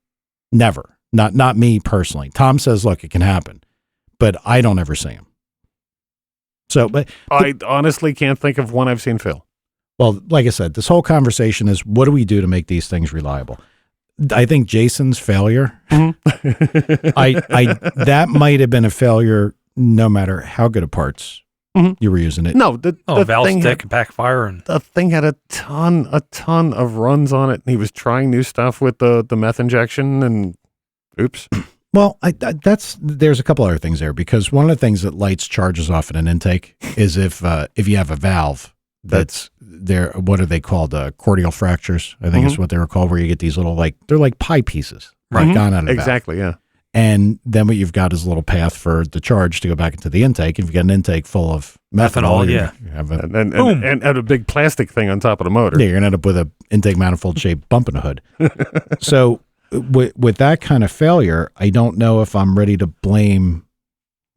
Never. Not me personally. Tom says, look, it can happen, but I don't ever see him. So, but I honestly can't think of one I've seen fail. Well, like I said, this whole conversation is what do we do to make these things reliable? I think Jason's failure, that might have been a failure no matter how good of parts you were using it. No, the valve thing stick, backfire, and the thing had a ton of runs on it. And he was trying new stuff with the meth injection, and oops. Well, there's a couple other things there because one of the things that lights charges off in an intake is if you have a valve that's there. What are they called? Cordial fractures, I think is what they were called, where you get these little they're like pie pieces, right? Gone out of exactly, valve. Yeah. And then what you've got is a little path for the charge to go back into the intake. If you've got an intake full of methanol, yeah, you have a, and a big plastic thing on top of the motor. Yeah, you're gonna end up with a intake manifold shaped bump in the hood. So with that kind of failure, I don't know if I'm ready to blame,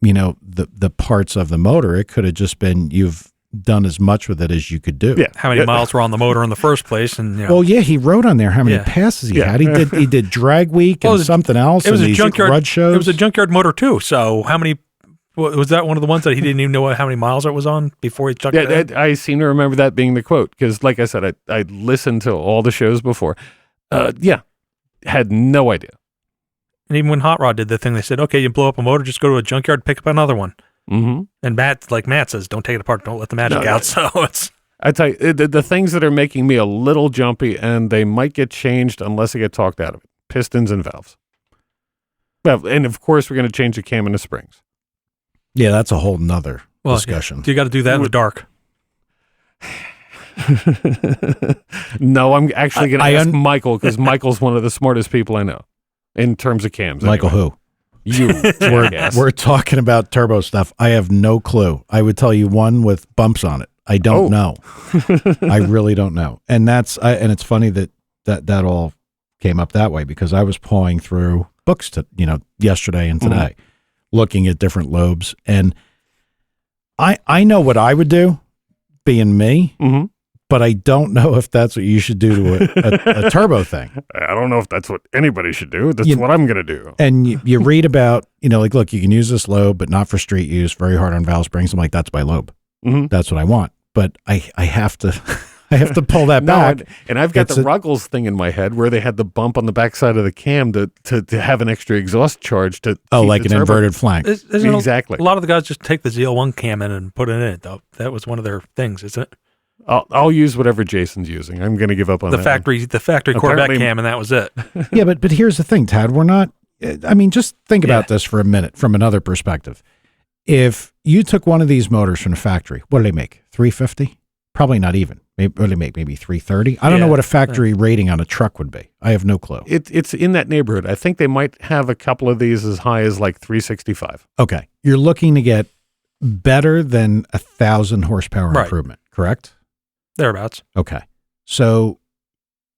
the parts of the motor. It could have just been you've done as much with it as you could do. Yeah. How many miles were on the motor in the first place? And well, yeah, he wrote on there how many passes he had. He did drag week and something else. It was a junkyard rud shows. It was a junkyard motor too. So how many? Was that one of the ones that he didn't even know how many miles it was on before he chucked it? I seem to remember that being the quote because, like I said, I listened to all the shows before. Had no idea. And even when Hot Rod did the thing, they said, "Okay, you blow up a motor, just go to a junkyard, pick up another one." Mm-hmm. And Matt says, "Don't take it apart. Don't let the magic out." So it's. I tell you, the things that are making me a little jumpy, and they might get changed unless I get talked out of it: pistons and valves. Well, and of course, we're going to change the cam and the springs. Yeah, that's a whole nother discussion. Yeah. You got to do that in the dark. No, I'm actually going to ask Michael because Michael's one of the smartest people I know in terms of cams. Michael anyway. who? You. We're talking about turbo stuff. I have no clue. I would tell you one with bumps on it. I don't know. I really don't know. And and it's funny that all came up that way because I was pulling through books yesterday and today, looking at different lobes, and I know what I would do, being me. But I don't know if that's what you should do to a turbo thing. I don't know if that's what anybody should do. That's what I'm going to do. And you read about, look, you can use this lobe, but not for street use, very hard on valve springs. I'm like, that's my lobe. That's what I want. But I have to pull that back. And I've got the Ruggles thing in my head where they had the bump on the backside of the cam to have an extra exhaust charge to like an inverted flank. Exactly. A lot of the guys just take the ZL1 cam in and put it in it, though. That was one of their things, isn't it? I'll use whatever Jason's using. I'm going to give up on the factory Corvette cam, and that was it. Yeah, but here's the thing, Tad. We're not I mean, just think about this for a minute from another perspective. If you took one of these motors from the factory, what do they make? 350? Probably not even. Maybe what do they make? Maybe 330. I don't know what a factory rating on a truck would be. I have no clue. It's in that neighborhood. I think they might have a couple of these as high as like 365. Okay, you're looking to get better than 1,000 horsepower improvement, correct? Thereabouts. Okay, so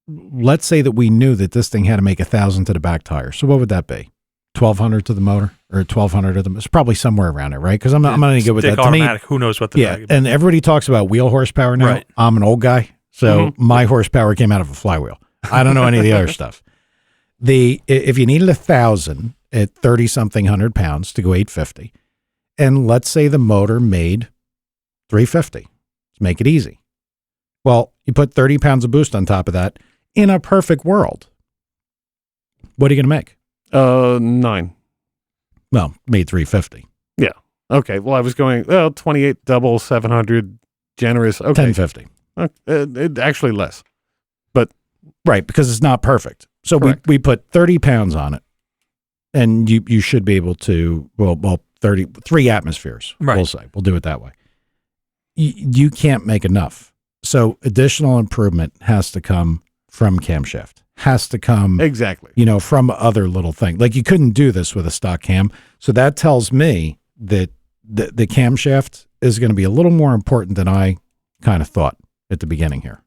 let's say that we knew that this thing had to make 1,000 to the back tire. So what would that be? 1,200 to the motor, or 1,200 to the? It's probably somewhere around there, right? Because I'm not any good with that. Automatic. Who knows what the? Yeah, and everybody talks about wheel horsepower now. Right. I'm an old guy, so my horsepower came out of a flywheel. I don't know any of the other stuff. If you needed 1,000 at 30 something hundred pounds to go 850, and let's say the motor made 350, let's make it easy. Well, you put 30 pounds of boost on top of that. In a perfect world, what are you going to make? 9. Well, made 350. Yeah. Okay. Well, I was going 28 double 700 generous. Okay. 1050. Actually less. Right, because it's not perfect. So we put 30 pounds on it, and you should be able to, well 3 atmospheres, we'll say. We'll do it that way. You can't make enough. So additional improvement has to come from camshaft, has to come exactly, from other little things. Like you couldn't do this with a stock cam. So that tells me that the camshaft is going to be a little more important than I kind of thought at the beginning here.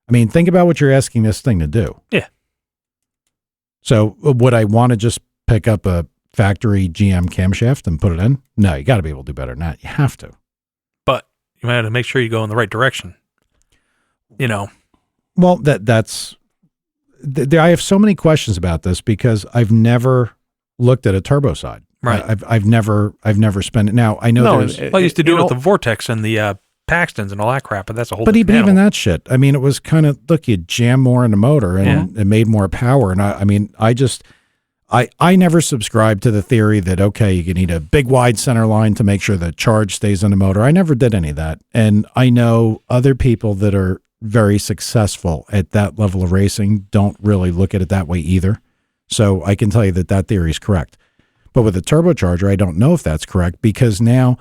I mean, think about what you're asking this thing to do. Yeah. So would I want to just pick up a factory GM camshaft and put it in? No, you got to be able to do better than that. You have to. But you might have to make sure you go in the right direction. Well, I have so many questions about this because I've never looked at a turbo side. Right. I've never spent it. Now I know I used to do it with the Vortex and the Paxtons and all that crap, but that's a whole. But even that shit. I mean, it was kind of you jam more in the motor and it made more power. And I never subscribed to the theory that you need a big wide center line to make sure the charge stays in the motor. I never did any of that, and I know other people that are very successful at that level of racing don't really look at it that way either. So I can tell you that theory is correct. But with a turbocharger, I don't know if that's correct because now,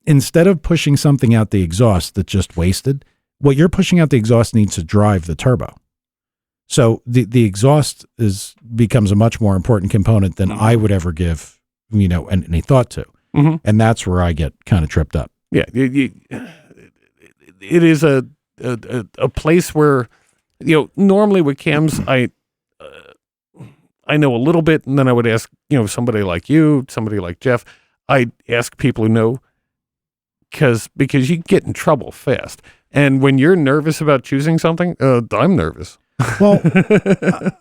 instead of pushing something out the exhaust that's just wasted, what you're pushing out the exhaust needs to drive the turbo. So the exhaust becomes a much more important component than I would ever give, any thought to. Mm-hmm. And that's where I get kind of tripped up. Yeah. It is a place where, normally with cams, I know a little bit, and then I would ask, somebody like you, somebody like Jeff, I'd ask people who know, because you get in trouble fast. And when you're nervous about choosing something, I'm nervous. Well,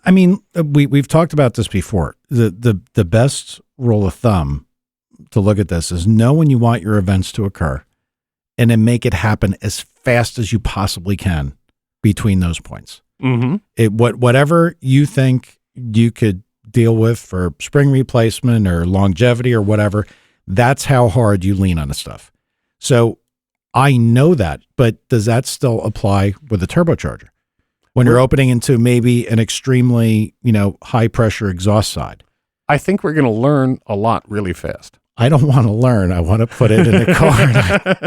I mean, we've talked about this before. The best rule of thumb to look at this is know when you want your events to occur and then make it happen as fast as you possibly can between those points. Mm-hmm. Whatever you think you could deal with for spring replacement or longevity or whatever, that's how hard you lean on the stuff. So I know that, but does that still apply with a turbocharger? When you're opening into maybe an extremely, high pressure exhaust side? I think we're going to learn a lot really fast. I don't want to learn. I want to put it in the car.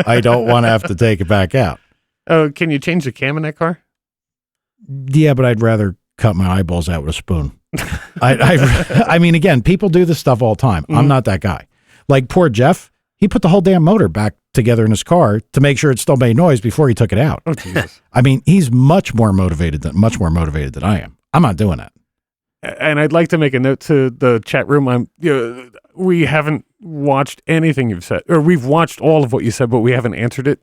I don't want to have to take it back out. Oh, can you change the cam in that car? Yeah, but I'd rather cut my eyeballs out with a spoon. I mean, again, people do this stuff all the time. Mm-hmm. I'm not that guy. Like poor Jeff, he put the whole damn motor back together in his car to make sure it still made noise before he took it out. Oh, Jesus. I mean, he's much more motivated than I am. I'm not doing that. And I'd like to make a note to the chat room. We haven't watched anything you've said, or we've watched all of what you said, but we haven't answered it.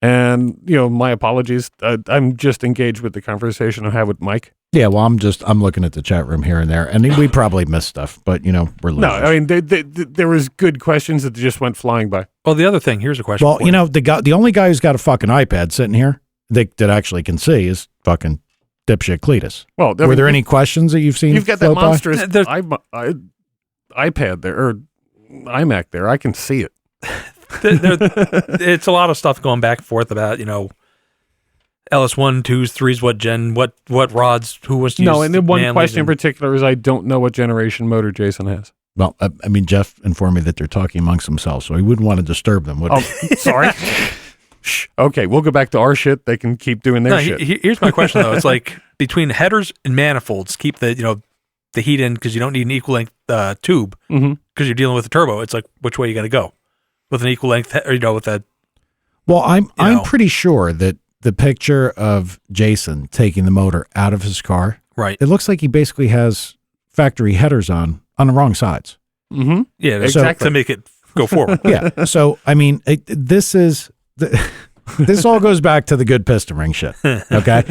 And, my apologies. I'm just engaged with the conversation I had with Mike. Yeah, well, I'm looking at the chat room here and there, and we probably missed stuff, but, we're losers. No, I mean, there was good questions that just went flying by. Well, the other thing, here's a question. Well, the only guy who's got a fucking iPad sitting here that actually can see is fucking dipshit Cletus. Well, were there any questions that you've seen? You've got that monstrous iPad there, or iMac there. I can see it. It's a lot of stuff going back and forth about, LS1, 2s, 3s, what gen, what rods, who wants to use. No, and then one Manleys question in and- particular is I don't know what generation motor Jason has. Well, I mean, Jeff informed me that they're talking amongst themselves, so he wouldn't want to disturb them, would Oh, he? sorry. Shh. Okay, we'll go back to our shit. They can keep doing their No, shit. here's my question though. It's like between headers and manifolds, keep the the heat in because you don't need an equal length tube Mhm. because you're dealing with a turbo. It's like which way you got to go with an equal length, or with a Well, I'm know. pretty sure that the picture of Jason taking the motor out of his car, right. it looks like he basically has factory headers on the wrong sides. Mm-hmm. Yeah, Exactly. to make it go forward. Yeah. So, I mean, this all goes back to the good piston ring shit. Okay.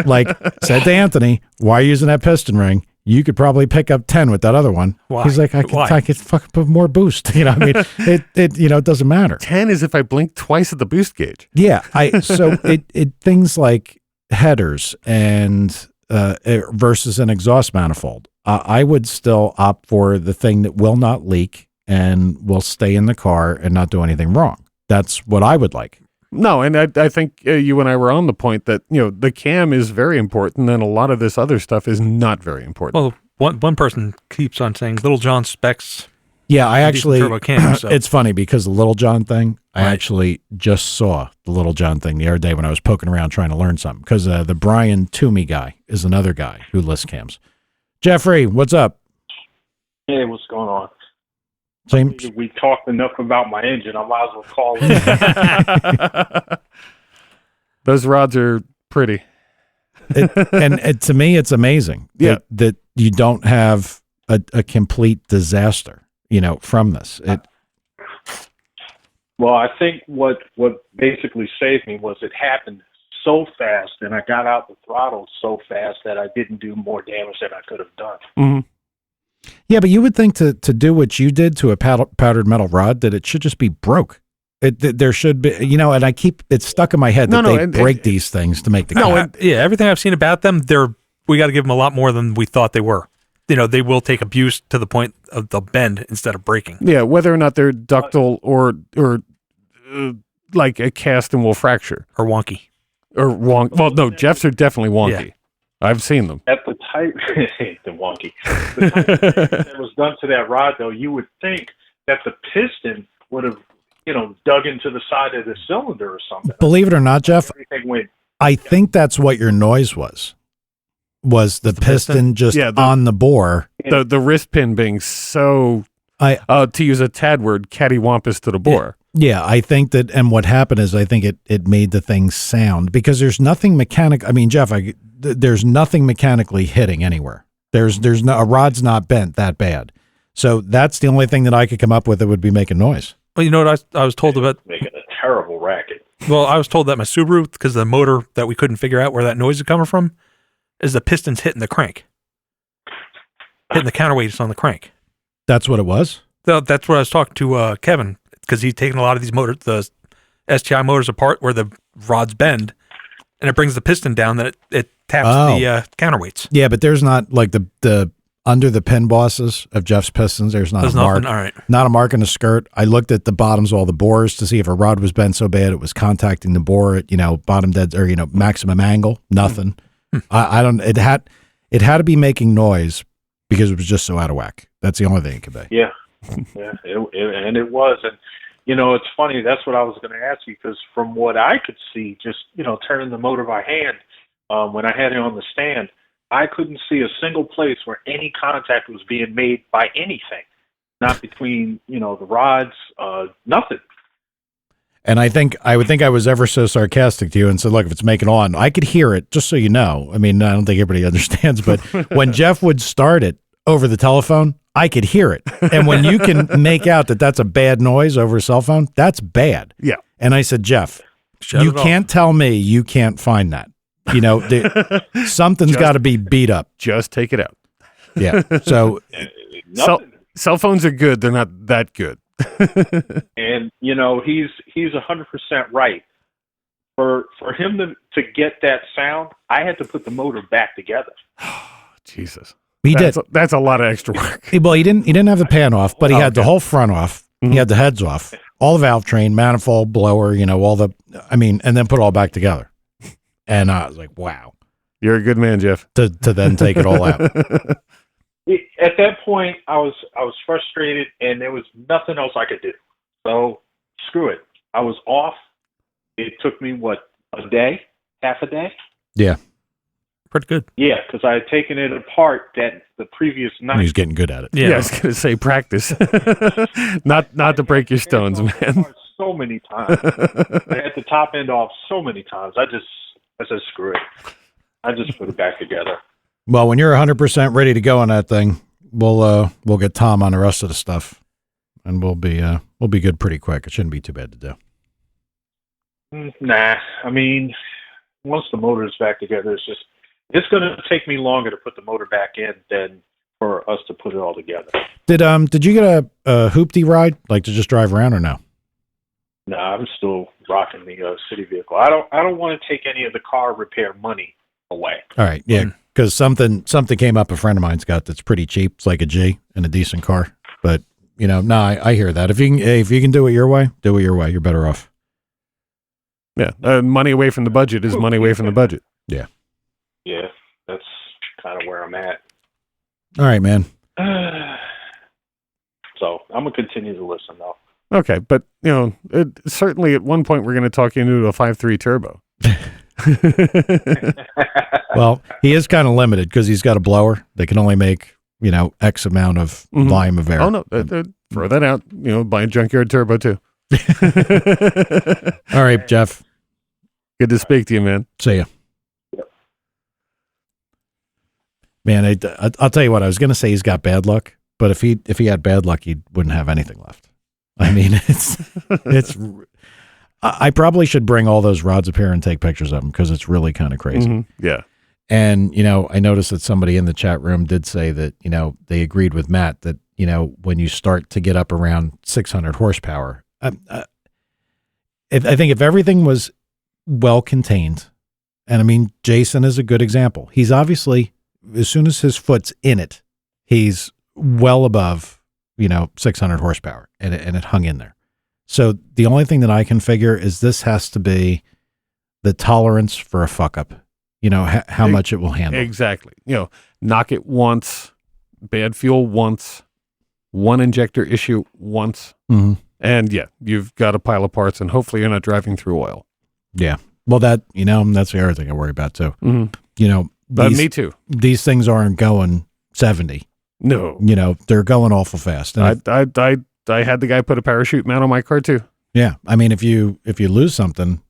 Like, said to Anthony, why are you using that piston ring? You could probably pick up 10 with that other one. Why? He's like, Why? I could fucking put more boost. I mean, it doesn't matter. 10 is if I blink twice at the boost gauge. Yeah. So things like headers and versus an exhaust manifold, I would still opt for the thing that will not leak and will stay in the car and not do anything wrong. That's what I would like. No, and I think you and I were on the point that, the cam is very important and a lot of this other stuff is not very important. Well, one person keeps on saying Little John specs. Yeah, I actually, turbo cam, so. it's funny because the Little John thing, I Right. actually just saw the Little John thing the other day when I was poking around trying to learn something because the Brian Toomey guy is another guy who lists cams. Jeffrey, what's up? Hey, what's going on? Same. We talked enough about my engine. I might as well call in. Those rods are pretty. And to me, it's amazing that you don't have a complete disaster, from this. Well, I think what basically saved me was it happened so fast, and I got out the throttle so fast that I didn't do more damage than I could have done. Mm-hmm. Yeah, but you would think to do what you did to a powdered metal rod that it should just be broke. There should be, and it's stuck in my head that they break these things to make the car. Everything I've seen about them, we got to give them a lot more than we thought they were. They will take abuse to the point of the bend instead of breaking. Yeah, whether or not they're ductile or like a cast and will fracture. Or wonky. Or wonk. Well, no, Jeff's are definitely wonky. Yeah. I've seen them. At the type, the wonky. The type of damage that was done to that rod, though, you would think that the piston would have, dug into the side of the cylinder or something. Believe it or not, Jeff, Everything went. I think that's what your noise was the piston just on the bore. The wrist pin being so, to use a Tad word, cattywampus to the bore. Yeah, I think that, and what happened is I think it made the thing sound because there's nothing mechanic. I mean, Jeff, there's nothing mechanically hitting anywhere. There's a rod's not bent that bad. So that's the only thing that I could come up with that would be making noise. Well, you know what I was told about? Making a terrible racket. Well, I was told that my Subaru, because the motor that we couldn't figure out where that noise is coming from, is the pistons hitting the crank. Hitting the counterweights on the crank. That's what it was? That's what I was talking to Kevin, because he's taking a lot of these motors, the STI motors apart where the rods bend, and it brings the piston down, that it taps the counterweights. Yeah, but there's not like the under the pin bosses of Jeff's pistons. There's not a mark. All right. Not a mark in the skirt. I looked at the bottoms of all the bores to see if a rod was bent so bad it was contacting the bore at bottom dead or maximum angle. Nothing. I don't. It had to be making noise because it was just so out of whack. That's the only thing it could be. Yeah, yeah, it was, and it's funny. That's what I was going to ask you because from what I could see, just turning the motor by hand, when I had it on the stand, I couldn't see a single place where any contact was being made by anything, not between the rods, nothing. And I would think I was ever so sarcastic to you and said, look, if it's making on, I could hear it, just so you know. I mean, I don't think everybody understands, but when Jeff would start it over the telephone, I could hear it. And when you can make out that that's a bad noise over a cell phone, that's bad. Yeah. And I said, Jeff, Shut you it off. can't tell me you can't find that. Something's got to be beat up. Just take it out. Yeah. So Nothing. Cell phones are good. They're not that good. And he's 100% right. For him to get that sound, I had to put the motor back together. Jesus. he did. That's a lot of extra work. Well, he didn't have the pan off, but he had the whole front off. Mm-hmm. He had the heads off, all the valve train, manifold, blower, and then put it all back together. And I was like, wow. You're a good man, Jeff. To then take it all out. At that point, I was frustrated, and there was nothing else I could do. So screw it. I was off. It took me a day, half a day. Yeah, Pretty good. Yeah, because I had taken it apart the previous night. he's getting good at it. Yeah, I was gonna say practice, not to break your stones, man. So many times. I had the top end off so many times. I said screw it. I just put it back together. Well, when you're 100% ready to go on that thing, we'll get Tom on the rest of the stuff, and we'll be good pretty quick. It shouldn't be too bad to do. Nah, I mean, once the motor is back together, it's going to take me longer to put the motor back in than for us to put it all together. Did you get a hoopty ride, like to just drive around, or no? No, I'm still rocking the city vehicle. I don't want to take any of the car repair money away. All right, yeah, because something came up. A friend of mine's got that's pretty cheap. It's like a G and a decent car, but I hear that. If you can do it your way, do it your way. You're better off. Yeah, money away from the budget is money away from the budget. Yeah. Yeah, that's kind of where I'm at. All right, man. So I'm gonna continue to listen though. Okay, but certainly at one point we're going to talk you into a 5.3 turbo. Well, he is kind of limited because he's got a blower. They can only make X amount of volume of air. Oh no, throw that out. Buy a junkyard turbo too. All right, Jeff. Good to speak to you, man. See ya. Yep. Man, I'll tell you what. I was going to say he's got bad luck, but if he had bad luck, he wouldn't have anything left. I mean, it's. I probably should bring all those rods up here and take pictures of them because it's really kind of crazy. Mm-hmm. Yeah. And I noticed that somebody in the chat room did say that they agreed with Matt that when you start to get up around 600 horsepower, I think if everything was well contained, and I mean Jason is a good example. He's obviously, as soon as his foot's in it, he's well above 600 horsepower, and it hung in there. So the only thing that I can figure is this has to be the tolerance for a fuck up. How much it will handle. Exactly. Knock it once, bad fuel once, one injector issue once, and yeah, you've got a pile of parts, and hopefully you're not driving through oil. Yeah. Well, that's the other thing I worry about too. But me too. These things aren't going 70. No. They're going awful fast. And I had the guy put a parachute mount on my car too. Yeah. I mean, if you lose something,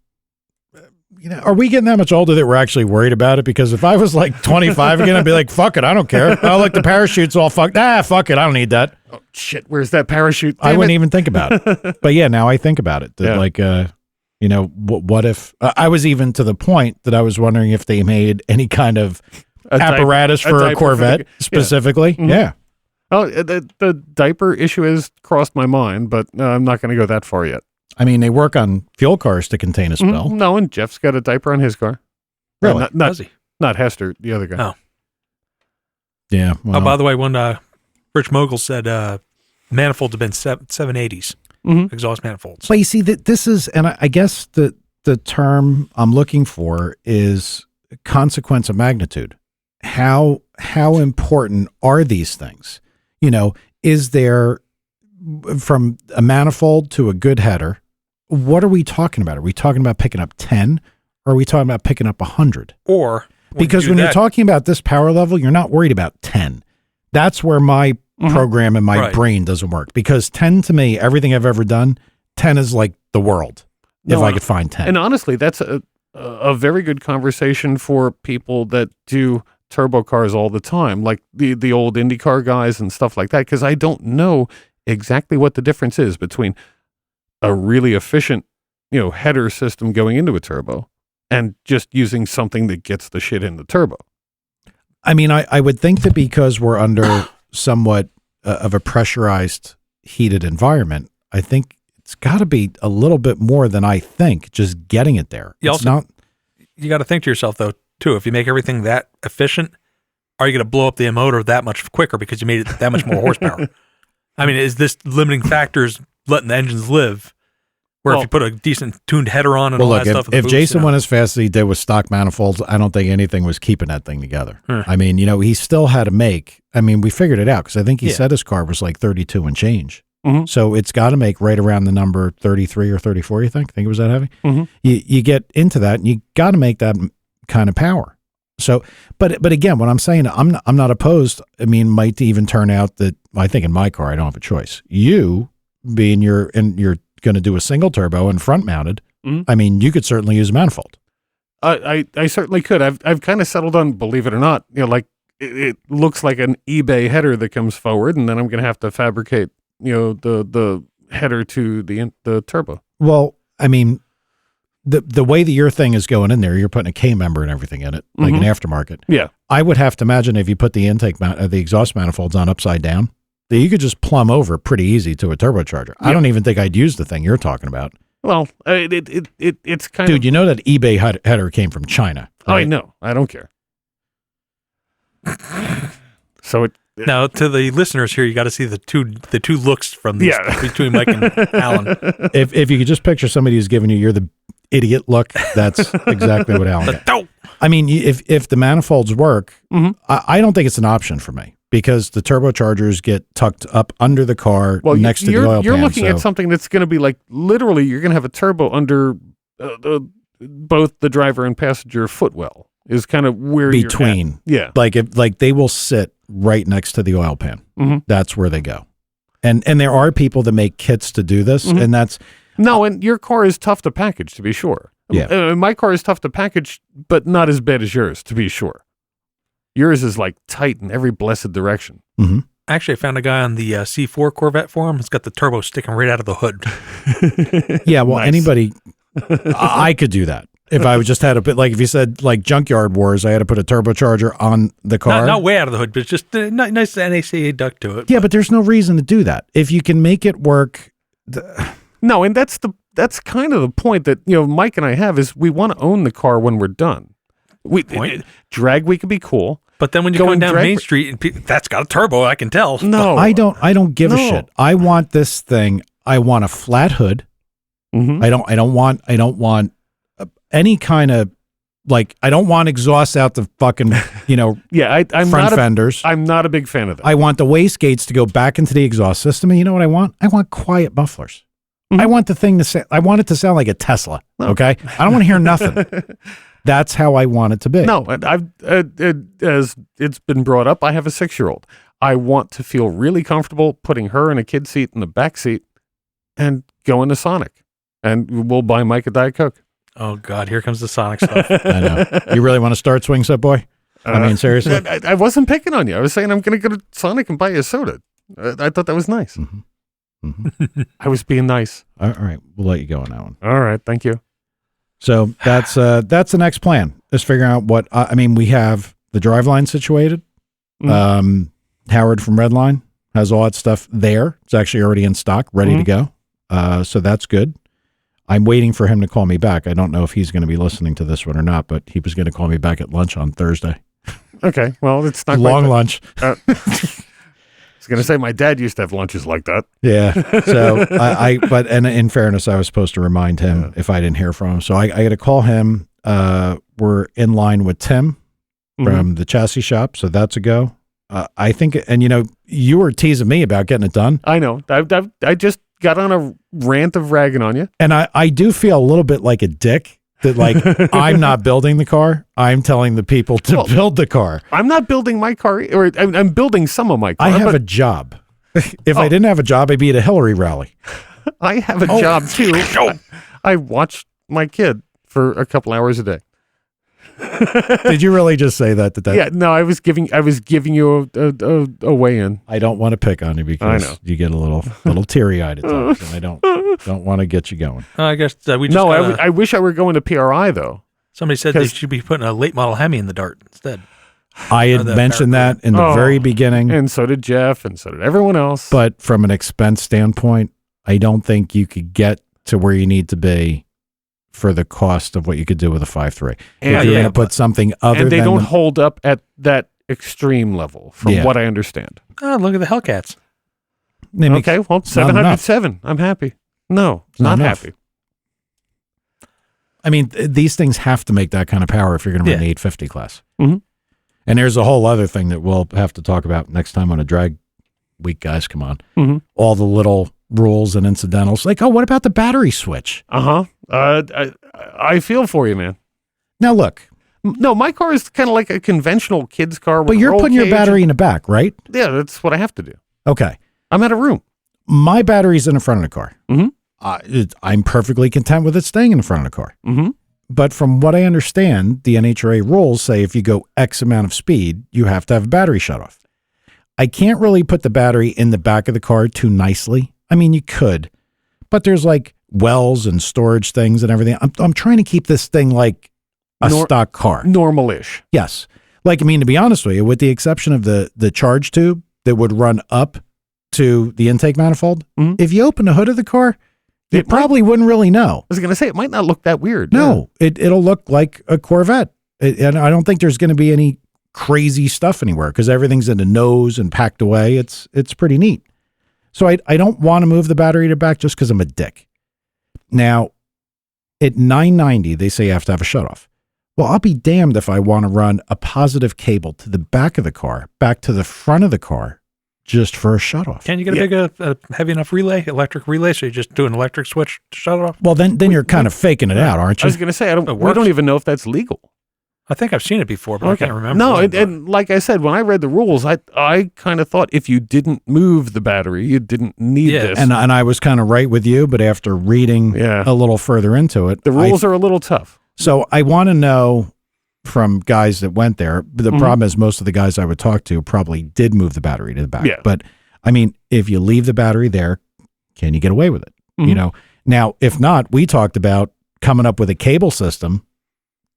are we getting that much older that we're actually worried about it? Because if I was like 25 again, I'd be like, fuck it, I don't care. Oh, look, the parachute's all fucked. Fuck it, I don't need that. Oh, shit, where's that parachute? I wouldn't even think about it. But yeah, now I think about it. That what if I was even to the point that I was wondering if they made any kind of apparatus for a Corvette specifically. Yeah. Yeah. Oh, the diaper issue has crossed my mind, but I'm not going to go that far yet. I mean, they work on fuel cars to contain a spill. No, and Jeff's got a diaper on his car. Really? Does he? Not Hester, the other guy. Oh. Yeah. Well. By the way, when Rich Mogul said manifolds have been 780s, exhaust manifolds. But you see, that this is, and I guess the term I'm looking for is consequence of magnitude. How important are these things? Is there, from a manifold to a good header, what are we talking about? Are we talking about picking up 10, or are we talking about picking up 100? Or because when you're talking about this power level, you're not worried about 10. That's where my program and my brain doesn't work, because 10 to me, everything I've ever done, 10 is like the world. If I could find 10. And honestly, that's a very good conversation for people that do turbo cars all the time, like the old IndyCar guys and stuff like that, because I don't know exactly what the difference is between a really efficient, header system going into a turbo and just using something that gets the shit in the turbo. I mean, I would think that because we're under somewhat of a pressurized, heated environment, I think it's got to be a little bit more than I think, just getting it there. You got to think to yourself, though, too, if you make everything that efficient, are you going to blow up the motor that much quicker because you made it that much more horsepower? I mean, is this limiting factors letting the engines live? Where if you put a decent tuned header on and all that stuff. If Jason went as fast as he did with stock manifolds, I don't think anything was keeping that thing together. I mean, he still had to make, we figured it out because I think he said his car was like 32 and change. Mm-hmm. So it's got to make right around the number 33 or 34, you think? Think it was that heavy? Mm-hmm. You get into that and you got to make that kind of power. So, but again, what I'm saying, I'm not opposed. Might even turn out that, I think in my car, I don't have a choice. You being you're going to do a single turbo and front mounted, you could certainly use a manifold. I certainly could. I've kind of settled on, believe it or not, it looks like an eBay header that comes forward, and then I'm going to have to fabricate, the header to the turbo. Well, the way that your thing is going in there, you're putting a K member and everything in it, like an aftermarket. Yeah. I would have to imagine if you put the the exhaust manifolds on upside down, that you could just plumb over pretty easy to a turbocharger. I don't even think I'd use the thing you're talking about. Well, it's kind of... Dude, you know that eBay header came from China. Right? I know. I don't care. So now, to the listeners here, you got to see the two looks from this between Mike and Alan. If you could just picture somebody who's giving you're the idiot look, that's exactly what Alan got. If the manifolds work, I don't think it's an option for me because the turbochargers get tucked up under the car next to the oil pan. You're looking at something that's going to be like, literally, you're going to have a turbo under both the driver and passenger footwell is kind of where between. You're at. Yeah. Like they will sit right next to the oil pan. Mm-hmm. That's where they go. And there are people that make kits to do this, and that's... No, and your car is tough to package, to be sure. Yeah. My car is tough to package, but not as bad as yours, to be sure. Yours is like tight in every blessed direction. Mm-hmm. Actually, I found a guy on the C4 Corvette forum. It's got the turbo sticking right out of the hood. Yeah, well, nice. Anybody... I could do that. If I just had a bit, like if you said like Junkyard Wars, I had to put a turbocharger on the car. Not way out of the hood, but it's just nice NACA duct to it. Yeah, but there's no reason to do that. If you can make it work... No, and that's kind of the point that Mike and I have is we want to own the car when we're done. Drag week could be cool, but then when you're going down Main Street and that's got a turbo, I can tell. No, I don't give a shit. I want this thing. I want a flat hood. Mm-hmm. I don't want any kind of I don't want exhaust out the fucking I'm front fenders. I'm not a big fan of that. I want the wastegates to go back into the exhaust system, and you know what I want? I want quiet mufflers. Mm-hmm. I want the thing I want it to sound like a Tesla. Okay, I don't want to hear nothing. That's how I want it to be. No, as it's been brought up, I have a 6-year-old. I want to feel really comfortable putting her in a kid seat in the back seat and going to Sonic, and we'll buy Mike a Diet Coke. Oh God, here comes the Sonic stuff. I know. You really want to start Swing Set Boy? Seriously? I wasn't picking on you. I was saying I'm going to go to Sonic and buy you a soda. I thought that was nice. Mm-hmm. Mm-hmm. I was being nice. All right, we'll let you go on that one. All right, thank you. So that's the next plan. Is figuring out what we have the driveline situated. Mm-hmm. Howard from Redline has all that stuff there. It's actually already in stock, ready to go. So that's good. I'm waiting for him to call me back. I don't know if he's going to be listening to this one or not, but he was going to call me back at lunch on Thursday. Okay, well, it's not long lunch. I was going to say my dad used to have lunches like that. Yeah. So but in fairness, I was supposed to remind him if I didn't hear from him. So I got to call him. We're in line with Tim from the chassis shop, so that's a go. I think, and you were teasing me about getting it done. I know. I just got on a rant of ragging on you. And I do feel a little bit like a dick that I'm not building the car. I'm telling the people to build the car. I'm not building my car, or I'm building some of my car. I have a job. If I didn't have a job, I'd be at a Hillary rally. I have a job too. I watch my kid for a couple hours a day. Did you really just say that? Yeah, no, I was giving you a weigh in. I don't want to pick on you because you get a little teary eyed at times, and I don't want to get you going. I guess we just I wish I were going to PRI though. Somebody said they should be putting a late model Hemi in the Dart instead. I had mentioned that in the very beginning, and so did Jeff, and so did everyone else. But from an expense standpoint, I don't think you could get to where you need to be for the cost of what you could do with a 5.3. If you're going to put something other and they don't hold up at that extreme level, from what I understand. Oh, look at the Hellcats. Okay, well, 707. I'm happy. No, not happy. I mean, these things have to make that kind of power if you're going to run the 850 class. Mm-hmm. And there's a whole other thing that we'll have to talk about next time on a drag week, guys. Come on. Mm-hmm. All the little rules and incidentals. Like, what about the battery switch? I feel for you, man. Now, look. No, my car is kind of like a conventional kid's car. But you're putting your battery in the back, right? Yeah, that's what I have to do. Okay. I'm out of room. My battery's in the front of the car. Mm-hmm. I'm perfectly content with it staying in the front of the car. Mm-hmm. But from what I understand, the NHRA rules say if you go X amount of speed, you have to have a battery shut off. I can't really put the battery in the back of the car too nicely. I mean, you could, but there's like wells and storage things and everything. I'm trying to keep this thing like a stock car. Normal-ish. Yes. Like, I mean, to be honest with you, with the exception of the charge tube that would run up to the intake manifold, if you open the hood of the car, you probably wouldn't really know. I was going to say, it might not look that weird. No, it'll look like a Corvette. And I don't think there's going to be any crazy stuff anywhere because everything's in the nose and packed away. It's pretty neat. So I don't want to move the battery to back just because I'm a dick. Now, at 990, they say you have to have a shutoff. Well, I'll be damned if I want to run a positive cable to the back of the car, back to the front of the car, just for a shutoff. Can you get a heavy enough electric relay, so you just do an electric switch to shut it off? Well, then you're kind of faking it out, aren't you? I was going to say, we don't even know if that's legal. I think I've seen it before, but I can't remember. No, and like I said, when I read the rules, I kind of thought if you didn't move the battery, you didn't need this. And I was kind of right with you, but after reading a little further into it, the rules are a little tough. So I want to know from guys that went there. The problem is most of the guys I would talk to probably did move the battery to the back. Yeah. But I mean, if you leave the battery there, can you get away with it? You know, now, if not, we talked about coming up with a cable system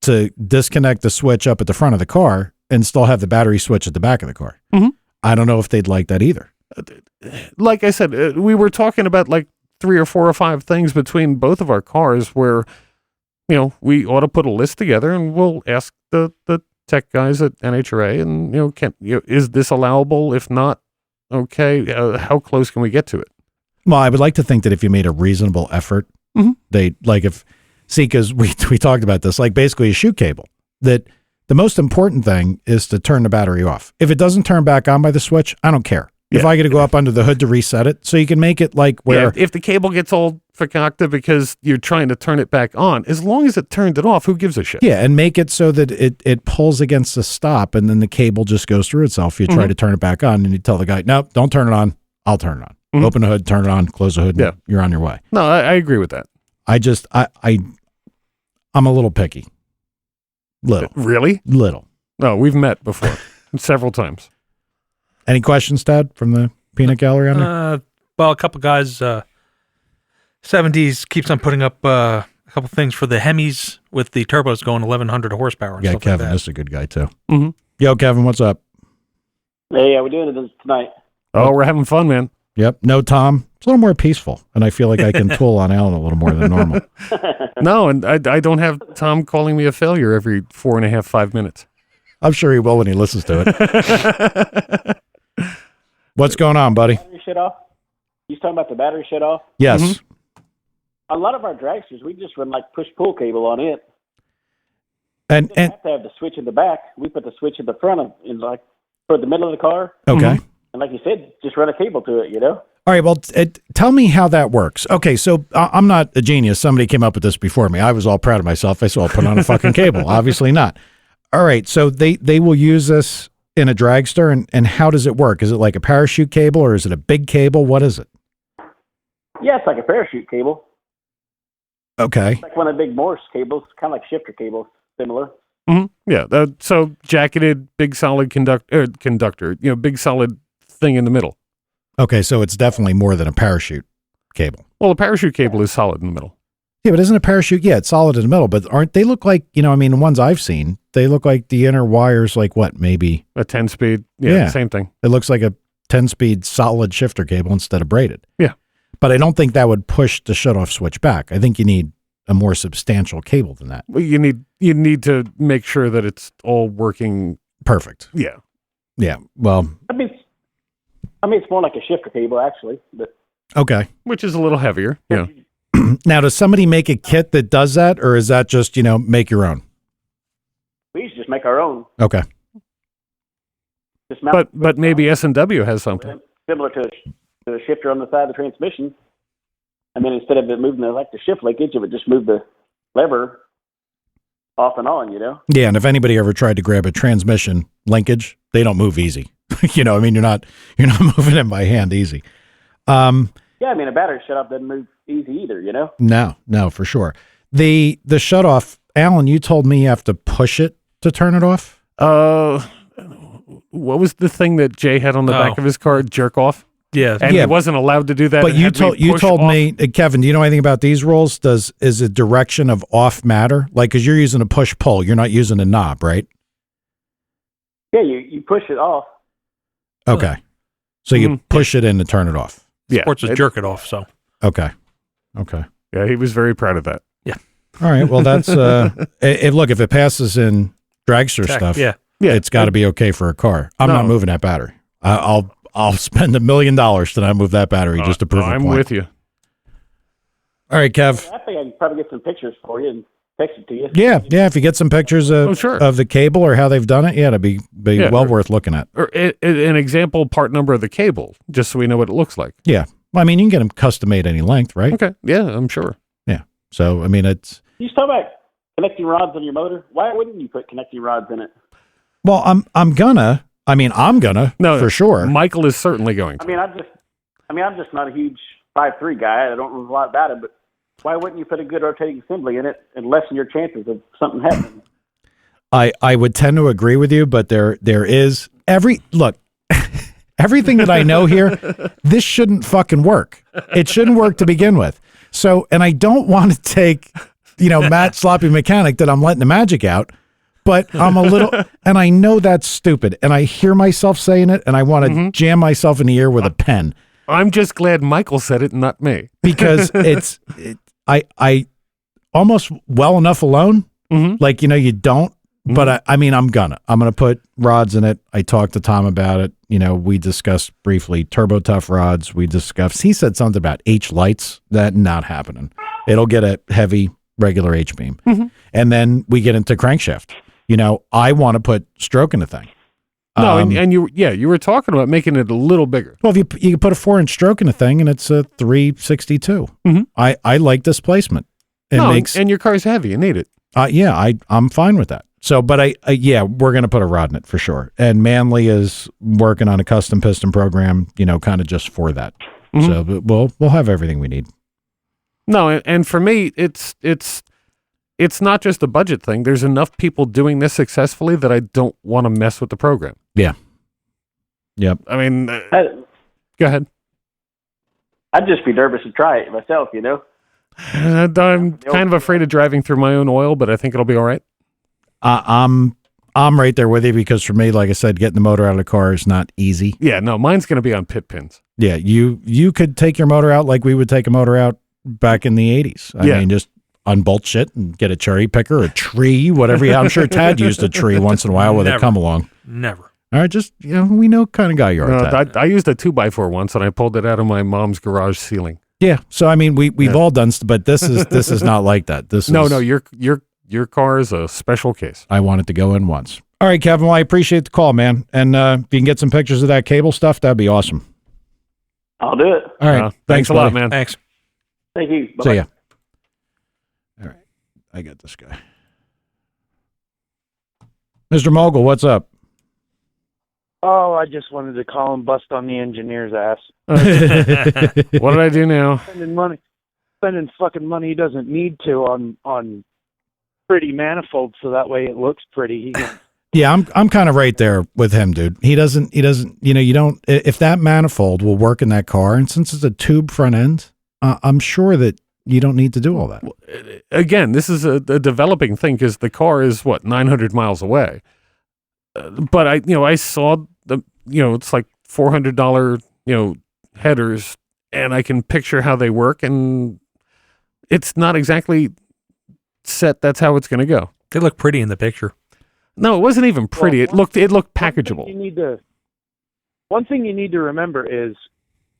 to disconnect the switch up at the front of the car and still have the battery switch at the back of the car. I don't know if they'd like that either. Like I said, we were talking about like 3 or 4 or 5 things between both of our cars where, you know, we ought to put a list together and we'll ask the tech guys at NHRA and, is this allowable? If not, okay, how close can we get to it? Well, I would like to think that if you made a reasonable effort, they like because we talked about this, like basically a shoe cable, that the most important thing is to turn the battery off. If it doesn't turn back on by the switch, I don't care. If I got to go up under the hood to reset it, so you can make it like where if the cable gets all fakakta because you're trying to turn it back on, as long as it turned it off, who gives a shit? Yeah, and make it so that it pulls against the stop, and then the cable just goes through itself. You try to turn it back on, and you tell the guy, "Nope, don't turn it on. I'll turn it on. Open the hood, turn it on, close the hood, and you're on your way." No, I agree with that. I'm a little picky. Little. Really? Little. No, we've met before several times. Any questions, Dad, from the peanut gallery on there? Well, a couple guys, 70s keeps on putting up a couple things for the Hemis with the turbos going 1,100 horsepower and stuff Kevin, like that. this is a good guy, too. Yo, Kevin, what's up? Hey, how we doing it tonight? Oh, we're having fun, man. Yep. No, Tom. It's a little more peaceful, and I feel like I can tool on Alan a little more than normal. No, and I don't have Tom calling me a failure every 4.5, 5 minutes. I'm sure he will when he listens to it. What's going on, buddy? Battery shut off? You talking about the battery shut off? Yes. A lot of our dragsters, we just run like push-pull cable on it. And We don't have to have the switch in the back. We put the switch in the front of, in like for the middle of the car. okay. And like you said, just run a cable to it, you know? All right. Well, tell me how that works. Okay. So I'm not a genius. Somebody came up with this before me. I was all proud of myself. I said, I'll put on a fucking cable. Obviously not. All right. So they will use this in a dragster. And how does it work? Is it like a parachute cable or is it a big cable? What is it? Yeah, it's like a parachute cable. Okay. It's like one of the big Morse cables, kind of like shifter cables, similar. Yeah. So jacketed, big solid conductor, big solid thing in the middle. Okay. So it's definitely more than a parachute cable. Well, a parachute cable is solid in the middle. Yeah, but isn't a parachute? Yeah, it's solid in the middle, but aren't they look like, the ones I've seen, they look like the inner wires, like what, maybe? A 10-speed. Yeah, same thing. It looks like a 10-speed solid shifter cable instead of braided. Yeah. But I don't think that would push the shutoff switch back. I think you need a more substantial cable than that. Well, you need to make sure that it's all working. Perfect. Yeah. Yeah. Well, I mean, it's more like a shifter cable, actually. But okay. Which is a little heavier. Yeah. Now, does somebody make a kit that does that, or is that just, make your own? We used to just make our own. Okay. Just mount But maybe S&W has something. similar to a shifter on the side of the transmission. And then instead of it moving the shift linkage, it would just move the lever off and on, Yeah, and if anybody ever tried to grab a transmission linkage, they don't move easy. You're not moving it by hand easy. Yeah, I mean, a battery shutoff doesn't move easy either, No, for sure. The shutoff, Alan, you told me you have to push it to turn it off? What was the thing that Jay had on the back of his car? Jerk off? Yeah. And he wasn't allowed to do that. But you told me, Kevin, do you know anything about these rules? Is the direction of off matter? Like, because you're using a push pull, you're not using a knob, right? Yeah, you push it off. Okay. So you push it in to turn it off. Yeah. Sports just jerk it off, so. Okay. Yeah, he was very proud of that. Yeah. All right. Well, that's, look, if it passes in dragster stuff, Yeah. it's got to be okay for a car. I'm not moving that battery. I'll spend $1 million to not move that battery just to prove a point. I'm with you. All right, Kev. I think I can probably get some pictures for you and text it to you. Yeah. If you get some pictures of the cable or how they've done it, that'd be well worth looking at. Or an example part number of the cable, just so we know what it looks like. Yeah. Well, I mean, you can get them custom made any length, right? Okay. Yeah, I'm sure. Yeah. So, I mean, it's... You talk about connecting rods on your motor. Why wouldn't you put connecting rods in it? Well, I'm gonna for sure. Michael is certainly going to. I'm just not a huge 5'3" guy. I don't know a lot about it, but why wouldn't you put a good rotating assembly in it and lessen your chances of something happening? I would tend to agree with you, but there is everything that I know here, this shouldn't fucking work. It shouldn't work to begin with. So, and I don't want to take, Matt Sloppy Mechanic that I'm letting the magic out, but I'm a little, and I know that's stupid, and I hear myself saying it, and I want to jam myself in the ear with a pen. I'm just glad Michael said it, not me. Because I almost well enough alone, like, you don't, but I'm gonna put rods in it. I talked to Tom about it. We discussed briefly Turbo Tough rods. He said something about H lights. That not happening. It'll get a heavy regular H beam. And then we get into crankshaft. I want to put stroke in the thing. No, and you were talking about making it a little bigger. Well, if you can put a 4-inch stroke in a thing, and it's a 362. I like displacement. And your car's heavy. You need it. I'm fine with that. So, but we're going to put a rod in it for sure. And Manley is working on a custom piston program, kind of just for that. So we'll have everything we need. No, and for me, it's not just a budget thing. There's enough people doing this successfully that I don't want to mess with the program. Yeah. Yep. I mean, go ahead. I'd just be nervous to try it myself, I'm kind of afraid of driving through my own oil, but I think it'll be all right. I'm right there with you because for me, like I said, getting the motor out of the car is not easy. Yeah, no, mine's going to be on pit pins. Yeah, you could take your motor out like we would take a motor out back in the 80s. I mean, just unbolt shit and get a cherry picker, a tree, whatever. I'm sure Tad used a tree once in a while with it come along. Never. All right, just, we know kind of guy you are. Tad. I used a 2x4 once and I pulled it out of my mom's garage ceiling. Yeah, so I mean, we've all done, but this is not like that. No, your car is a special case. I wanted to go in once. All right, Kevin. Well, I appreciate the call, man. And if you can get some pictures of that cable stuff, that'd be awesome. I'll do it. All right. Thanks a lot, man. Thanks. Thank you. Bye-bye. See ya. All right. I got this guy. Mr. Mogul, what's up? Oh, I just wanted to call and bust on the engineer's ass. What did I do now? Spending fucking money he doesn't need to on pretty manifolds, so that way it looks pretty. Yeah, I'm kind of right there with him, dude. He doesn't. You don't. If that manifold will work in that car, and since it's a tube front end, I'm sure that you don't need to do all that. Again, this is a developing thing because the car is 900 miles away. But I saw it's like $400, headers, and I can picture how they work, and it's not exactly set. That's how it's going to go. They look pretty in the picture. No, it wasn't even pretty. Well, it looked packageable. One thing you need to remember is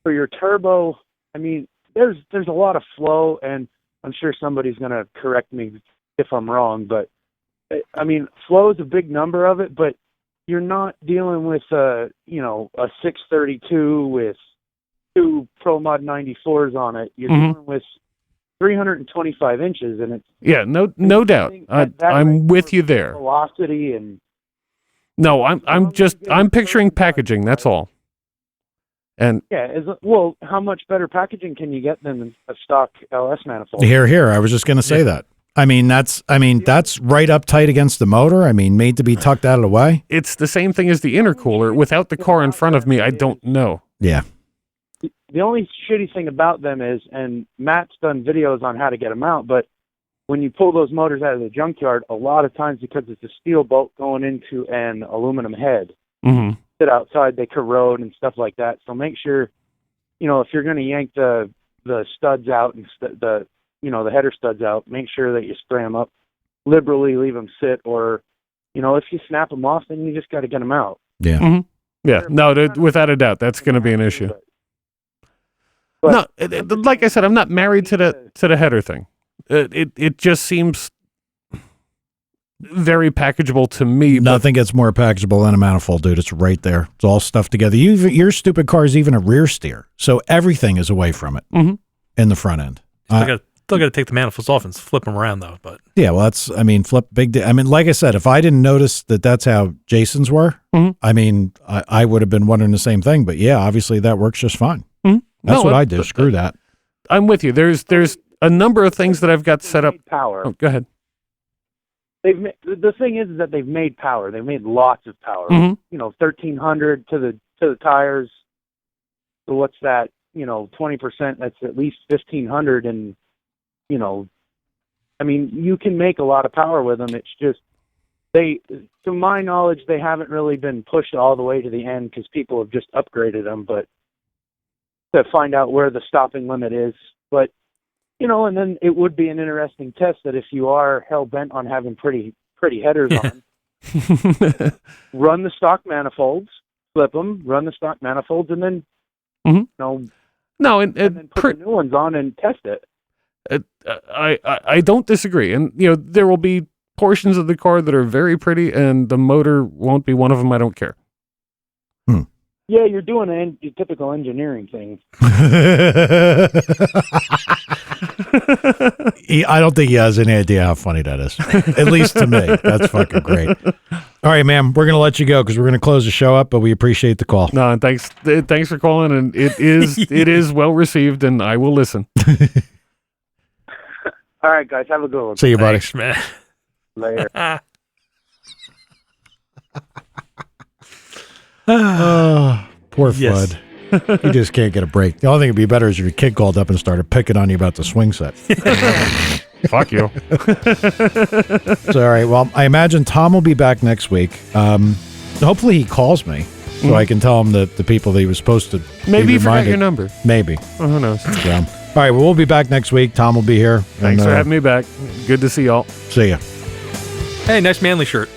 for your turbo. I mean, there's a lot of flow, and I'm sure somebody's going to correct me if I'm wrong, but I mean, flow is a big number of it, but you're not dealing with a 632 with 2 Pro Mod 94s on it. You're dealing with 325 inches, and it's no doubt. I'm with you there. Velocity and no, I'm picturing packaging. That's all. And well, how much better packaging can you get than a stock LS manifold? Here. I was just going to say that. I mean, that's right up tight against the motor. I mean, made to be tucked out of the way. It's the same thing as the intercooler. Without the car in front of me, I don't know. Yeah. The only shitty thing about them is, and Matt's done videos on how to get them out, but when you pull those motors out of the junkyard, a lot of times because it's a steel bolt going into an aluminum head, sit outside, they corrode and stuff like that. So make sure, if you're going to yank the studs out and the header studs out, make sure that you spray them up liberally, leave them sit, or, if you snap them off, then you just got to get them out. Yeah. Mm-hmm. Yeah. No, without a doubt, that's going to be an issue. But no, like I said, I'm not married to the header thing. It just seems very packageable to me. Nothing gets more packageable than a manifold, dude. It's right there. It's all stuffed together. Your stupid car is even a rear steer, so everything is away from it in the front end. Still got to take the manifolds off and flip them around, though. But yeah, well, flip big. Like I said, if I didn't notice that's how Jason's were, I would have been wondering the same thing. But yeah, obviously that works just fine. That's what I do. Screw that. I'm with you. There's a number of things that I've got set up. Power. Oh, go ahead. The thing is that they've made power. They've made lots of power. 1,300 to the tires. So what's that? 20%. That's at least 1,500, and you can make a lot of power with them. It's just to my knowledge, they haven't really been pushed all the way to the end because people have just upgraded them. But to find out where the stopping limit is, but. And then it would be an interesting test that if you are hell-bent on having pretty headers on, run the stock manifolds, flip them, run the stock manifolds, and then, and then put the new ones on and test it. I don't disagree. And, there will be portions of the car that are very pretty, and the motor won't be one of them. I don't care. Yeah, you're doing a typical engineering thing. I don't think he has any idea how funny that is. At least to me. That's fucking great. All right, man. We're going to let you go because we're going to close the show up, but we appreciate the call. No, and thanks for calling, and it is well received, and I will listen. All right, guys. Have a good one. See you, buddy. Thanks, man. Later. Oh, poor Yes. Fudd. He just can't get a break. The only thing would be better is if your kid called up and started picking on you about the swing set. Fuck you. So, all right. Well, I imagine Tom will be back next week. Hopefully he calls me so I can tell him that the people that he was supposed to Maybe you forgot your number. Maybe. Oh, who knows? So, all right. Well, we'll be back next week. Tom will be here. Thanks for having me back. Good to see y'all. See ya. Hey, nice manly shirt.